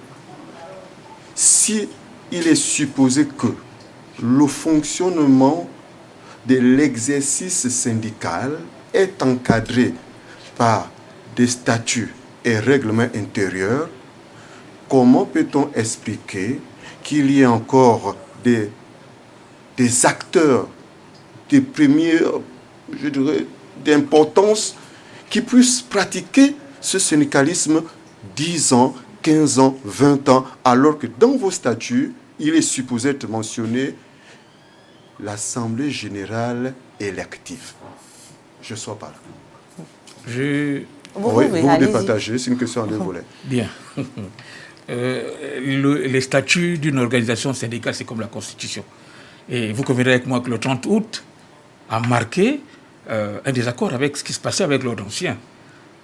si il est supposé que le fonctionnement de l'exercice syndical est encadré par des statuts et règlements intérieurs, comment peut-on expliquer qu'il y ait encore des acteurs de première, je dirais, d'importance qui puissent pratiquer ce syndicalisme 10 ans, 15 ans, 20 ans, alors que dans vos statuts, il est supposé être mentionné l'Assemblée générale élective. Je ne sois pas là. Vous départagez, c'est une question en deux volets. Bien. Les statuts d'une organisation syndicale, c'est comme la Constitution. Et vous conviendrez avec moi que le 30 août a marqué un désaccord avec ce qui se passait avec l'ordre ancien.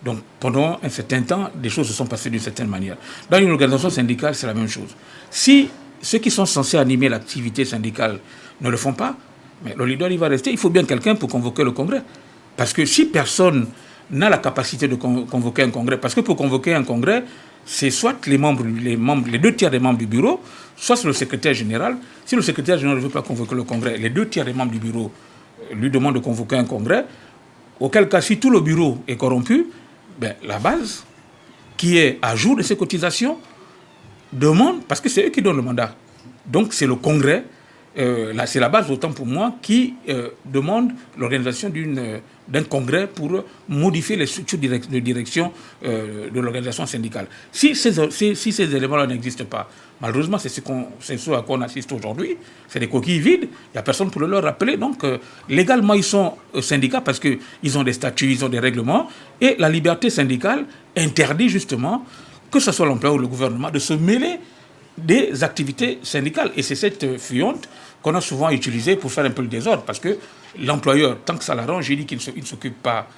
Donc, pendant un certain temps, des choses se sont passées d'une certaine manière. Dans une organisation syndicale, c'est la même chose. Si ceux qui sont censés animer l'activité syndicale ne le font pas, mais le leader, il va rester. Il faut bien quelqu'un pour convoquer le congrès. Parce que si personne n'a la capacité de convoquer un congrès, parce que pour convoquer un congrès, c'est soit les deux tiers des membres du bureau, soit c'est le secrétaire général. Si le secrétaire général ne veut pas convoquer le congrès, les deux tiers des membres du bureau lui demandent de convoquer un congrès. Auquel cas, si tout le bureau est corrompu, la base, qui est à jour de ses cotisations, demande, parce que c'est eux qui donnent le mandat. Donc c'est le congrès c'est la base, autant pour moi, qui demande l'organisation d'un congrès pour modifier les structures de direction de l'organisation syndicale. Si ces éléments-là n'existent pas, malheureusement, c'est ce à quoi on assiste aujourd'hui. C'est des coquilles vides. Il n'y a personne pour le leur rappeler. Donc, légalement, ils sont syndicats parce qu'ils ont des statuts, ils ont des règlements. Et la liberté syndicale interdit justement, que ce soit l'employeur ou le gouvernement, de se mêler des activités syndicales. Et c'est cette fuyante qu'on a souvent utilisée pour faire un peu le désordre. Parce que l'employeur, tant que ça l'arrange, il dit qu'il ne s'occupe pas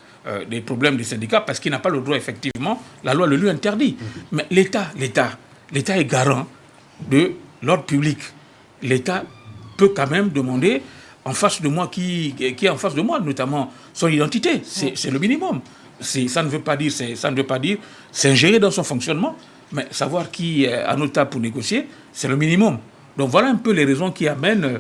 des problèmes des syndicats parce qu'il n'a pas le droit, effectivement. La loi le lui interdit. Mais l'État est garant de l'ordre public. L'État peut quand même demander en face de moi, qui est en face de moi, notamment son identité. C'est le minimum. Ça ne veut pas dire s'ingérer dans son fonctionnement, mais savoir qui est à notre table pour négocier, c'est le minimum. Donc voilà un peu les raisons qui amènent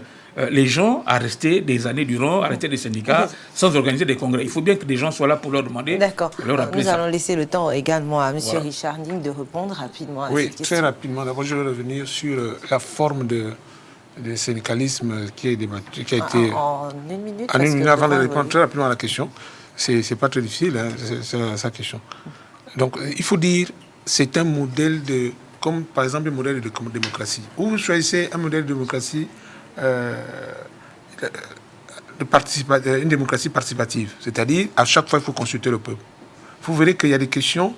les gens à rester des années durant, à rester des syndicats, sans organiser des congrès. Il faut bien que des gens soient là pour leur demander. D'accord. Nous allons ça. laisser le temps également à M. Richard Ning de répondre rapidement à cette question. Oui, très rapidement. D'abord, je vais revenir sur la forme de syndicalisme qui a été... En une minute. En une minute, avant de répondre très rapidement à la question. C'est pas très difficile, hein, c'est sa question. Donc, il faut dire, c'est un modèle comme par exemple un modèle de démocratie. Où vous choisissez un modèle de démocratie, une démocratie participative. C'est-à-dire, à chaque fois, il faut consulter le peuple. Vous verrez qu'il y a des questions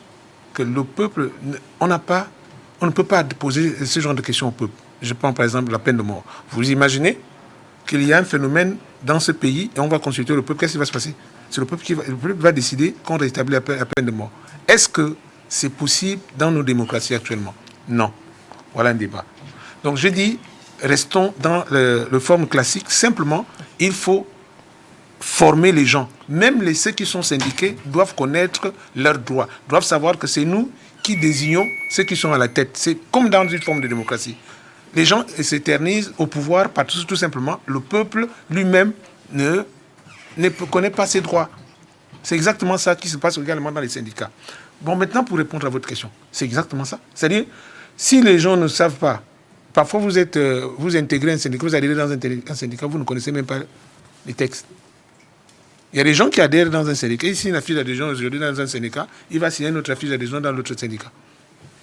que le peuple, on ne peut pas poser ce genre de questions au peuple. Je prends par exemple la peine de mort. Vous imaginez qu'il y a un phénomène dans ce pays et on va consulter le peuple, qu'est-ce qui va se passer? C'est le peuple qui va décider qu'on rétablit la peine de mort. Est-ce que c'est possible dans nos démocraties actuellement? Non. Voilà un débat. Donc je dis, restons dans le forme classique. Simplement, il faut former les gens. Même ceux qui sont syndiqués doivent connaître leurs droits, doivent savoir que c'est nous qui désignons ceux qui sont à la tête. C'est comme dans une forme de démocratie. Les gens s'éternisent au pouvoir parce que tout simplement, le peuple lui-même ne connaît pas ses droits. C'est exactement ça qui se passe également dans les syndicats. Bon, maintenant, pour répondre à votre question, c'est exactement ça. C'est-à-dire, si les gens ne savent pas, parfois vous intégrez un syndicat, vous adhérez dans un syndicat, vous ne connaissez même pas les textes. Il y a des gens qui adhèrent dans un syndicat. Ici, une affiche d'adhésion aujourd'hui dans un syndicat, il va signer une autre affiche d'adhésion dans l'autre syndicat.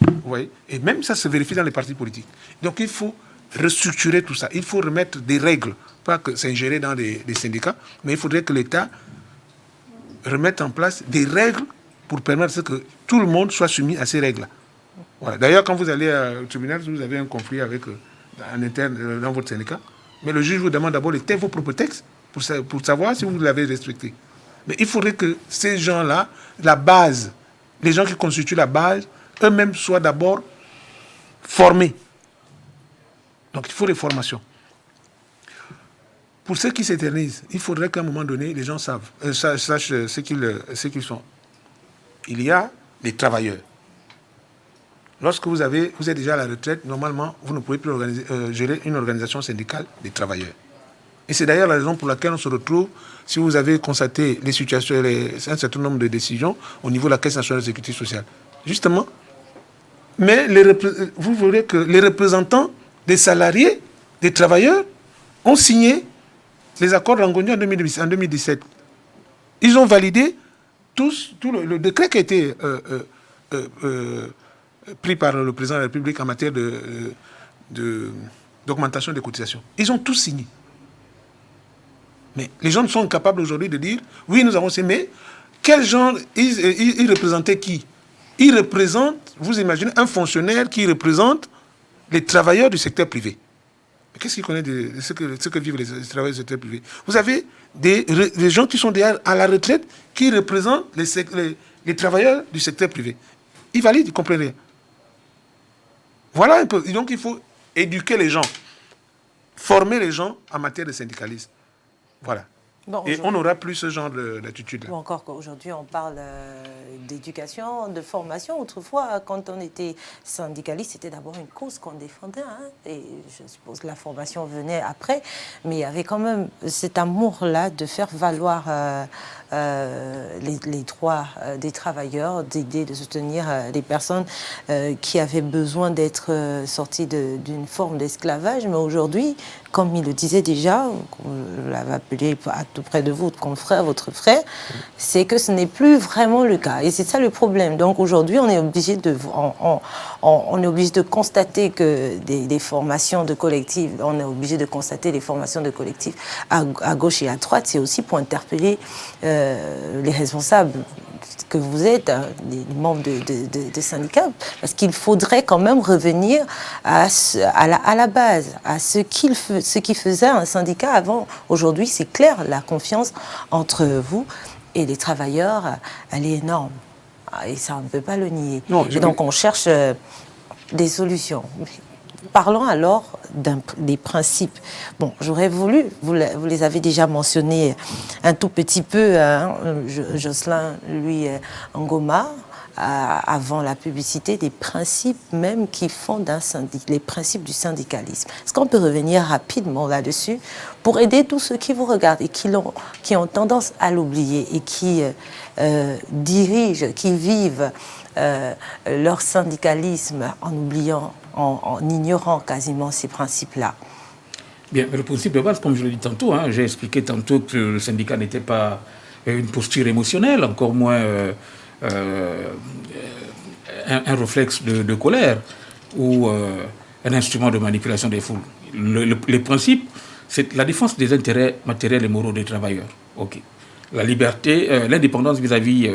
Vous voyez? Et même ça se vérifie dans les partis politiques. Donc il faut restructurer tout ça. Il faut remettre des règles. Pas que s'ingérer dans des syndicats, mais il faudrait que l'État remette en place des règles pour permettre que tout le monde soit soumis à ces règles-là. Voilà. D'ailleurs, quand vous allez au tribunal, vous avez un conflit avec en interne dans votre syndicat, mais le juge vous demande d'abord vos propres textes pour savoir si vous l'avez respecté. Mais il faudrait que ces gens-là, la base, les gens qui constituent la base, eux-mêmes soient d'abord formés. Donc il faut des formations. Pour ceux qui s'éternisent, il faudrait qu'à un moment donné, les gens sachent ce qu'ils sont. Il y a les travailleurs. Lorsque vous êtes déjà à la retraite, normalement, vous ne pouvez plus gérer une organisation syndicale des travailleurs. Et c'est d'ailleurs la raison pour laquelle on se retrouve, si vous avez constaté les situations, un certain nombre de décisions au niveau de la Caisse nationale de sécurité sociale. Justement, mais vous verrez que les représentants des salariés, des travailleurs, ont signé les accords Rangonia en 2017. Ils ont validé tout le décret qui a été pris par le président de la République en matière d'augmentation des cotisations. Ils ont tous signé. Mais les gens sont incapables aujourd'hui de dire, oui, nous avons signé, mais quel genre, ils représentaient qui? Ils représentent, vous imaginez, un fonctionnaire qui représente les travailleurs du secteur privé. Qu'est-ce qu'il connaît de ce que vivent les travailleurs du secteur privé? Vous avez des gens qui sont déjà à la retraite qui représentent les travailleurs du secteur privé. Ils valident, ils ne comprennent rien. Voilà un peu. Et donc il faut éduquer les gens, former les gens en matière de syndicalisme. Voilà. Bon, et on n'aura plus ce genre d'attitude-là. Ou encore qu'aujourd'hui, on parle d'éducation, de formation. Autrefois, quand on était syndicaliste, c'était d'abord une cause qu'on défendait. Hein, et je suppose que la formation venait après. Mais il y avait quand même cet amour-là de faire valoir les droits des travailleurs, d'aider, de soutenir les personnes qui avaient besoin d'être sorties d'une forme d'esclavage. Mais aujourd'hui, comme il le disait déjà, on l'avait appelé à tout près de vous, votre frère, c'est que ce n'est plus vraiment le cas. Et c'est ça le problème. Donc aujourd'hui, on est obligé de constater que des formations de collectifs, on est obligé de constater les formations de collectifs à gauche et à droite, c'est aussi pour interpeller les responsables que vous êtes, les membres de syndicats, parce qu'il faudrait quand même revenir à la base, à ce qui faisait un syndicat avant. Aujourd'hui, c'est clair, la confiance entre vous et les travailleurs, elle est énorme. Et ça, on ne peut pas le nier. Non, et donc, on cherche des solutions. Parlons alors des principes. Bon, j'aurais voulu, vous les avez déjà mentionnés un tout petit peu, hein, Jocelyn, lui, Ngoma, avant la publicité, des principes même qui fondent les principes du syndicalisme. Est-ce qu'on peut revenir rapidement là-dessus pour aider tous ceux qui vous regardent et qui ont tendance à l'oublier et qui dirigent, qui vivent leur syndicalisme en oubliant, en ignorant quasiment ces principes-là? Bien, le principe de base, comme je l'ai dit tantôt, hein, j'ai expliqué tantôt que le syndicat n'était pas une posture émotionnelle, encore moins un réflexe de colère ou un instrument de manipulation des foules. Les principes, c'est la défense des intérêts matériels et moraux des travailleurs. Okay. La liberté, l'indépendance vis-à-vis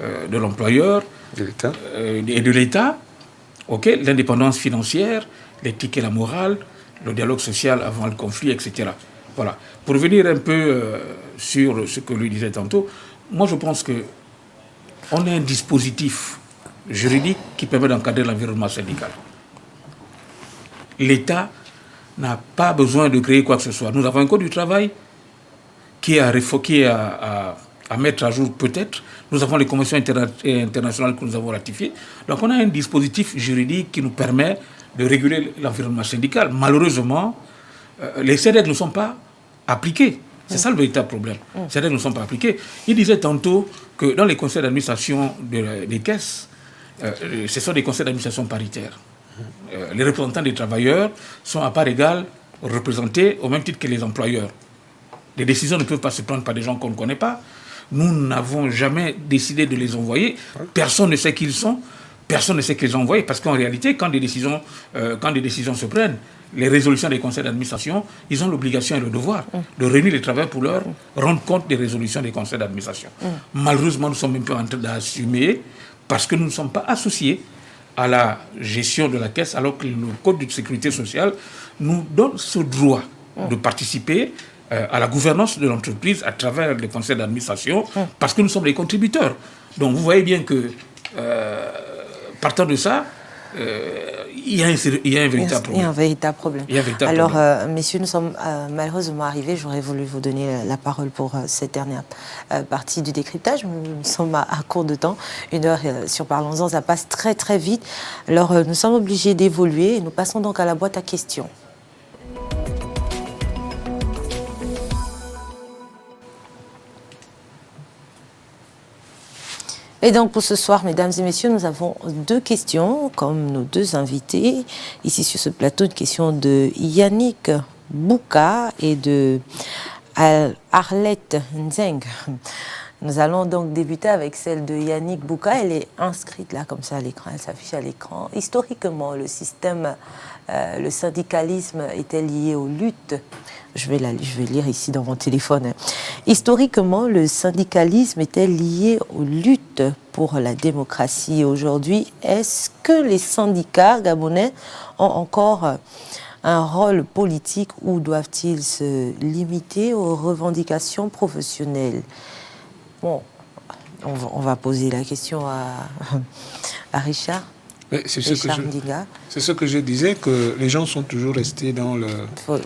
de l'employeur et de l'État, okay. L'indépendance financière, l'éthique et la morale, le dialogue social avant le conflit, etc. Voilà. Pour revenir un peu sur ce que lui disait tantôt, moi je pense que on a un dispositif juridique qui permet d'encadrer l'environnement syndical. L'État n'a pas besoin de créer quoi que ce soit. Nous avons un code du travail qui est à mettre à jour peut-être. Nous avons les conventions internationales que nous avons ratifiées. Donc on a un dispositif juridique qui nous permet de réguler l'environnement syndical. Malheureusement, les CEDED ne sont pas appliqués. C'est ça le véritable problème. Ces règles ne sont pas appliquées. Il disait tantôt que dans les conseils d'administration des caisses, ce sont des conseils d'administration paritaires. Les représentants des travailleurs sont à part égale représentés au même titre que les employeurs. Les décisions ne peuvent pas se prendre par des gens qu'on ne connaît pas. Nous n'avons jamais décidé de les envoyer. Personne ne sait qui ils sont. Personne ne sait qu'ils ont envoyé. Parce qu'en réalité, quand des décisions se prennent, les résolutions des conseils d'administration, ils ont l'obligation et le devoir de réunir les travailleurs pour leur rendre compte des résolutions des conseils d'administration. Malheureusement, nous sommes un peu en train d'assumer parce que nous ne sommes pas associés à la gestion de la caisse, alors que le Code de sécurité sociale nous donne ce droit de participer à la gouvernance de l'entreprise à travers les conseils d'administration, parce que nous sommes les contributeurs. Donc vous voyez bien que, partant de ça, il y a un véritable problème. Il y a un véritable problème. Alors, messieurs, nous sommes malheureusement arrivés. J'aurais voulu vous donner la parole pour cette dernière partie du décryptage. Nous sommes à court de temps. 1 heure sur Parlons-en, ça passe très très vite. Alors, nous sommes obligés d'évoluer et nous passons donc à la boîte à questions. Et donc pour ce soir, mesdames et messieurs, nous avons 2 questions, comme nos 2 invités. Ici sur ce plateau, une question de Yannick Bouka et de Arlette Nzeng. Nous allons donc débuter avec celle de Yannick Bouka. Elle est inscrite là, comme ça, à l'écran. Elle s'affiche à l'écran. Historiquement, le syndicalisme était lié aux luttes. Je vais lire ici dans mon téléphone. Historiquement, le syndicalisme était lié aux luttes pour la démocratie. Aujourd'hui, est-ce que les syndicats gabonais ont encore un rôle politique ou doivent-ils se limiter aux revendications professionnelles? Bon, on va poser la question à Richard. C'est ce que je disais, que les gens sont toujours restés dans il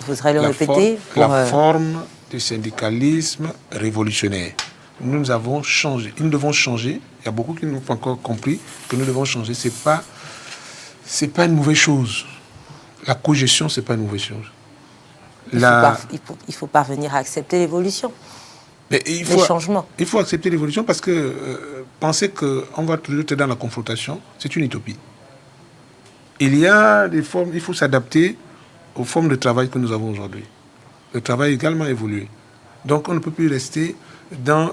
faudrait le répéter. La forme du syndicalisme révolutionnaire. Nous avons changé. Nous devons changer. Il y a beaucoup qui n'ont pas encore compris que nous devons changer. C'est pas une mauvaise chose. La cogestion, c'est pas une mauvaise chose. Il faut parvenir à accepter l'évolution. Les changements. Il faut accepter l'évolution parce que penser qu'on va toujours être dans la confrontation, c'est une utopie. Il y a des formes, il faut s'adapter aux formes de travail que nous avons aujourd'hui. Le travail a également évolué. Donc on ne peut plus rester dans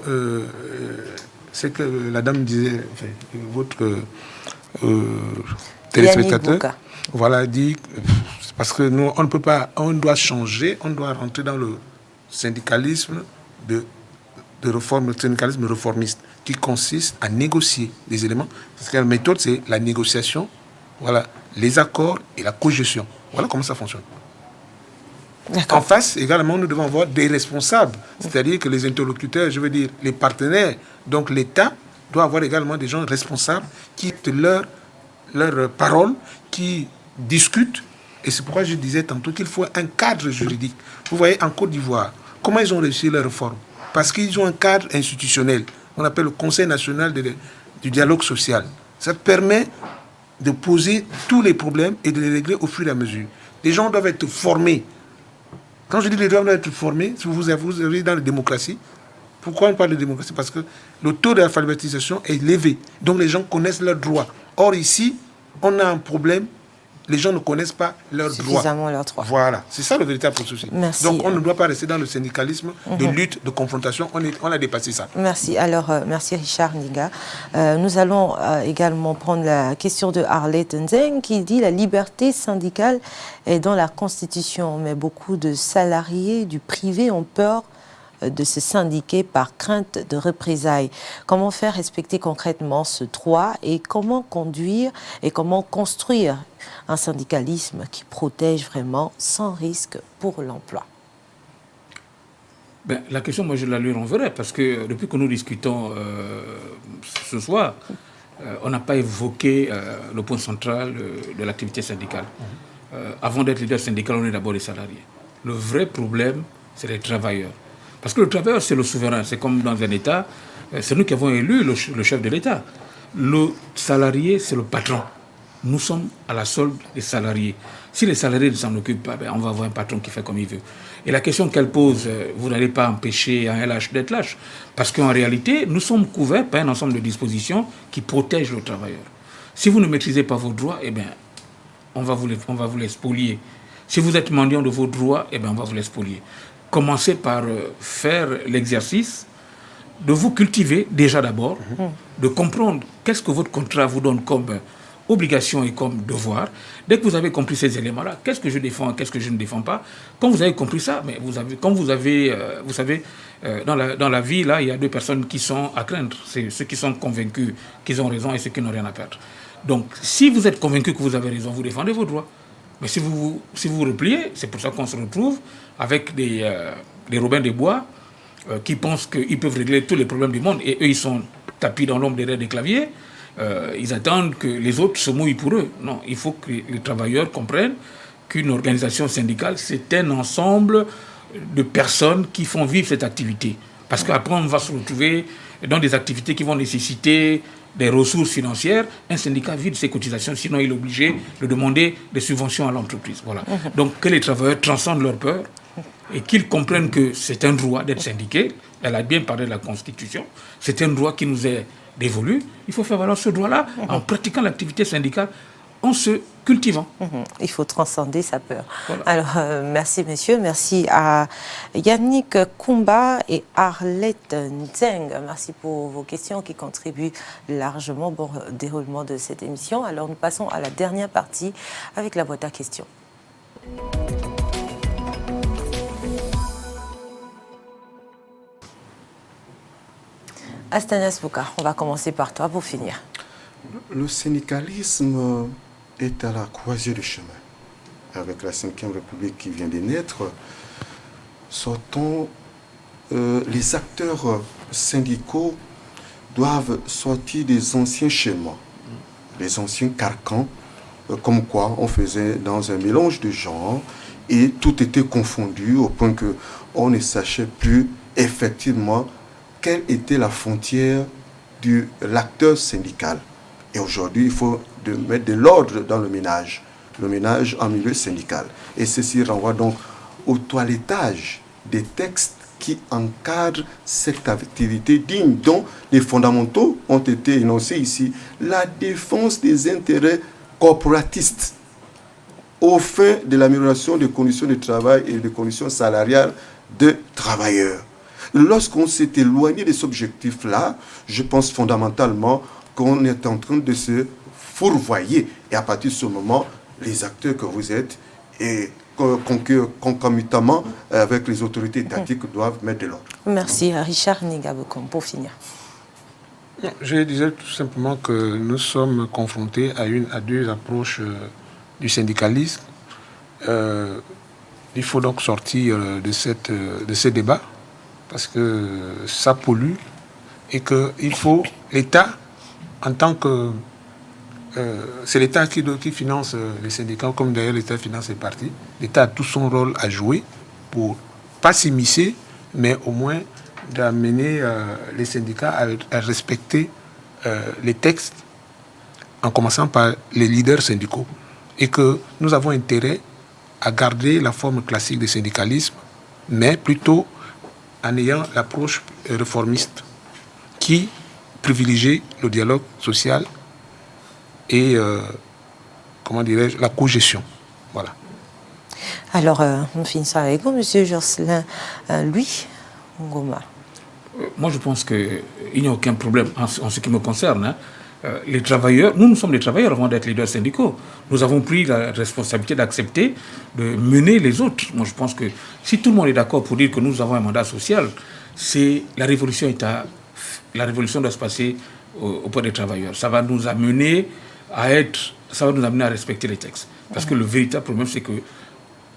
ce que la dame disait, enfin, votre téléspectateur, voilà, dit, parce que nous, on ne peut pas, on doit changer, on doit rentrer dans le syndicalisme de réforme, le syndicalisme réformiste, qui consiste à négocier des éléments. Parce que la méthode, c'est la négociation, voilà, les accords et la cogestion. Voilà comment ça fonctionne. En face, également, nous devons avoir des responsables, c'est-à-dire que les interlocuteurs, je veux dire, les partenaires, donc l'État doit avoir également des gens responsables qui ont leur parole, qui discutent. Et c'est pourquoi je disais tantôt qu'il faut un cadre juridique. Vous voyez, en Côte d'Ivoire, comment ils ont réussi leur réforme? Parce qu'ils ont un cadre institutionnel, on appelle le Conseil national du dialogue social. Ça permet de poser tous les problèmes et de les régler au fur et à mesure. Les gens doivent être formés. Quand je dis les gens doivent être formés, si vous avez dans la démocratie, pourquoi on parle de démocratie? Parce que le taux d'alphabétisation est élevé. Donc les gens connaissent leurs droits. Or ici, on a un problème. Les gens ne connaissent pas leurs droits. Voilà, c'est ça le véritable souci. Merci. Donc on ne doit pas rester dans le syndicalisme de lutte, de confrontation. On a dépassé ça. Merci. Alors, merci Richard Ndiga. Nous allons également prendre la question de Arlette Nzeng qui dit « La liberté syndicale est dans la Constitution, mais beaucoup de salariés du privé ont peur de se syndiquer par crainte de représailles. Comment faire respecter concrètement ce droit et comment conduire et comment construire un syndicalisme qui protège vraiment sans risque pour l'emploi? La question, moi, je la lui renverrai parce que depuis que nous discutons ce soir, on n'a pas évoqué le point central de l'activité syndicale. Avant d'être leader syndical, on est d'abord les salariés. Le vrai problème, c'est les travailleurs. Parce que le travailleur, c'est le souverain. C'est comme dans un État, c'est nous qui avons élu le chef de l'État. Le salarié, c'est le patron. Nous sommes à la solde des salariés. Si les salariés ne s'en occupent pas, on va avoir un patron qui fait comme il veut. Et la question qu'elle pose, vous n'allez pas empêcher un LH d'être lâche. Parce qu'en réalité, nous sommes couverts par un ensemble de dispositions qui protègent le travailleur. Si vous ne maîtrisez pas vos droits, on va vous les spolier. Si vous êtes mendiant de vos droits, on va vous les spolier. Commencez par faire l'exercice de vous cultiver déjà d'abord, de comprendre qu'est-ce que votre contrat vous donne comme obligation et comme devoir. Dès que vous avez compris ces éléments-là, qu'est-ce que je défends, qu'est-ce que je ne défends pas, quand vous avez compris ça, vous savez, dans la vie, là, il y a deux personnes qui sont à craindre. C'est ceux qui sont convaincus qu'ils ont raison et ceux qui n'ont rien à perdre. Donc, si vous êtes convaincu que vous avez raison, vous défendez vos droits. Mais si vous repliez, c'est pour ça qu'on se retrouve avec des Robins des Bois qui pensent qu'ils peuvent régler tous les problèmes du monde et eux, ils sont tapis dans l'ombre derrière des claviers. Ils attendent que les autres se mouillent pour eux. Non, il faut que les travailleurs comprennent qu'une organisation syndicale, c'est un ensemble de personnes qui font vivre cette activité. Parce qu'après, on va se retrouver dans des activités qui vont nécessiter des ressources financières. Un syndicat vide ses cotisations, sinon il est obligé de demander des subventions à l'entreprise. Voilà. Donc que les travailleurs transcendent leur peur et qu'ils comprennent que c'est un droit d'être syndiqué. Elle a bien parlé de la Constitution. C'est un droit qui nous est dévolu. Il faut faire valoir ce droit-là en pratiquant l'activité syndicale, en se cultivant. Il faut transcender sa peur. Voilà. Alors, merci messieurs, merci à Yannick Koumba et Arlette Nzeng. Merci pour vos questions qui contribuent largement au bon déroulement de cette émission. Alors, nous passons à la dernière partie avec la boîte à questions. Astanas Boukar, on va commencer par toi pour finir. Le syndicalisme est à la croisée du chemin. Avec la 5e République qui vient de naître, les acteurs syndicaux doivent sortir des anciens schémas les anciens carcans, comme quoi on faisait dans un mélange de genres et tout était confondu au point qu'on ne sachait plus effectivement quelle était la frontière de l'acteur syndical. Et aujourd'hui, il faut mettre de l'ordre dans le ménage en milieu syndical. Et ceci renvoie donc au toilettage des textes qui encadrent cette activité digne, dont les fondamentaux ont été énoncés ici. La défense des intérêts corporatistes au fin de l'amélioration des conditions de travail et des conditions salariales des travailleurs. Lorsqu'on s'est éloigné de cet objectif-là, je pense fondamentalement qu'on est en train de se fourvoyer. Et à partir de ce moment, les acteurs que vous êtes et concomitamment avec les autorités étatiques doivent mettre de l'ordre. Merci. Richard Nigabekom, pour finir. Je disais tout simplement que nous sommes confrontés à deux approches du syndicalisme. Il faut donc sortir de ce débat parce que ça pollue et qu'il faut l'État en tant que... c'est l'État qui finance les syndicats, comme d'ailleurs l'État finance les partis. L'État a tout son rôle à jouer pour pas s'immiscer, mais au moins d'amener les syndicats à respecter les textes, en commençant par les leaders syndicaux. Et que nous avons intérêt à garder la forme classique du syndicalisme, mais plutôt en ayant l'approche réformiste qui privilégie le dialogue social et, comment dirais-je, la cogestion. Voilà. Alors, nous finissons avec vous, M. Jocelyn Louis Ngoma. Moi, je pense qu'il n'y a aucun problème en ce qui me concerne. Hein. Les travailleurs, nous sommes des travailleurs avant d'être leaders syndicaux. Nous avons pris la responsabilité d'accepter de mener les autres. Moi, je pense que si tout le monde est d'accord pour dire que nous avons un mandat social, la révolution doit se passer auprès des travailleurs. Ça va nous amener à respecter les textes. Parce que le véritable problème, c'est que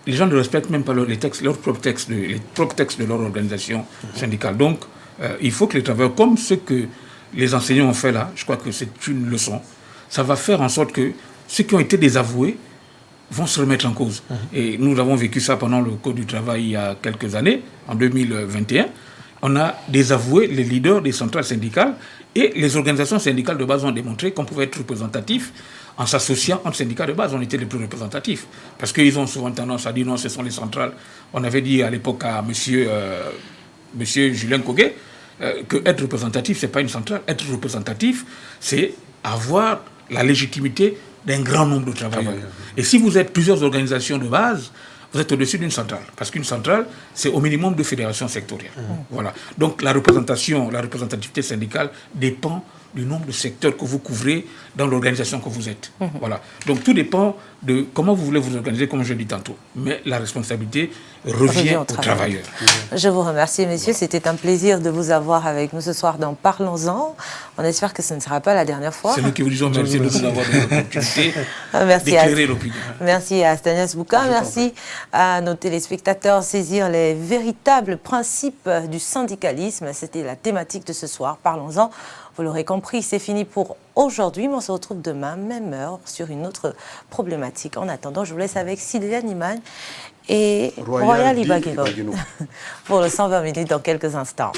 les gens ne respectent même pas les propres textes de leur organisation syndicale. Donc, il faut que les travailleurs, comme ce que les enseignants ont fait là, je crois que c'est une leçon, ça va faire en sorte que ceux qui ont été désavoués vont se remettre en cause. Et nous avons vécu ça pendant le Code du travail il y a quelques années, en 2021. On a désavoué les leaders des centrales syndicales et les organisations syndicales de base ont démontré qu'on pouvait être représentatif en s'associant entre syndicats de base. On était les plus représentatifs. Parce qu'ils ont souvent tendance à dire non, ce sont les centrales. On avait dit à l'époque à monsieur Julien Kogué que être représentatif, ce n'est pas une centrale. Être représentatif, c'est avoir la légitimité d'un grand nombre de travailleurs. Et si vous êtes plusieurs organisations de base, vous êtes au-dessus d'une centrale. Parce qu'une centrale, c'est au minimum deux fédérations sectorielles. Voilà. Donc la représentativité syndicale dépend du nombre de secteurs que vous couvrez dans l'organisation que vous êtes. Voilà. Donc tout dépend de comment vous voulez vous organiser, comme je l'ai dit tantôt. Mais la responsabilité revient aux travailleurs. Je vous remercie, messieurs. C'était un plaisir de vous avoir avec nous ce soir dans Parlons-en. On espère que ce ne sera pas la dernière fois. C'est nous qui vous disons merci de nous avoir donné l'opportunité d'éclairer l'opinion. Merci à Stanislas Bouka. Merci à nos téléspectateurs. Saisir les véritables principes du syndicalisme. C'était la thématique de ce soir. Parlons-en. Vous l'aurez compris, c'est fini pour aujourd'hui, mais on se retrouve demain, même heure, sur une autre problématique. En attendant, je vous laisse avec Sylvia Niman et Royal Ibagino pour le 120 minutes dans quelques instants.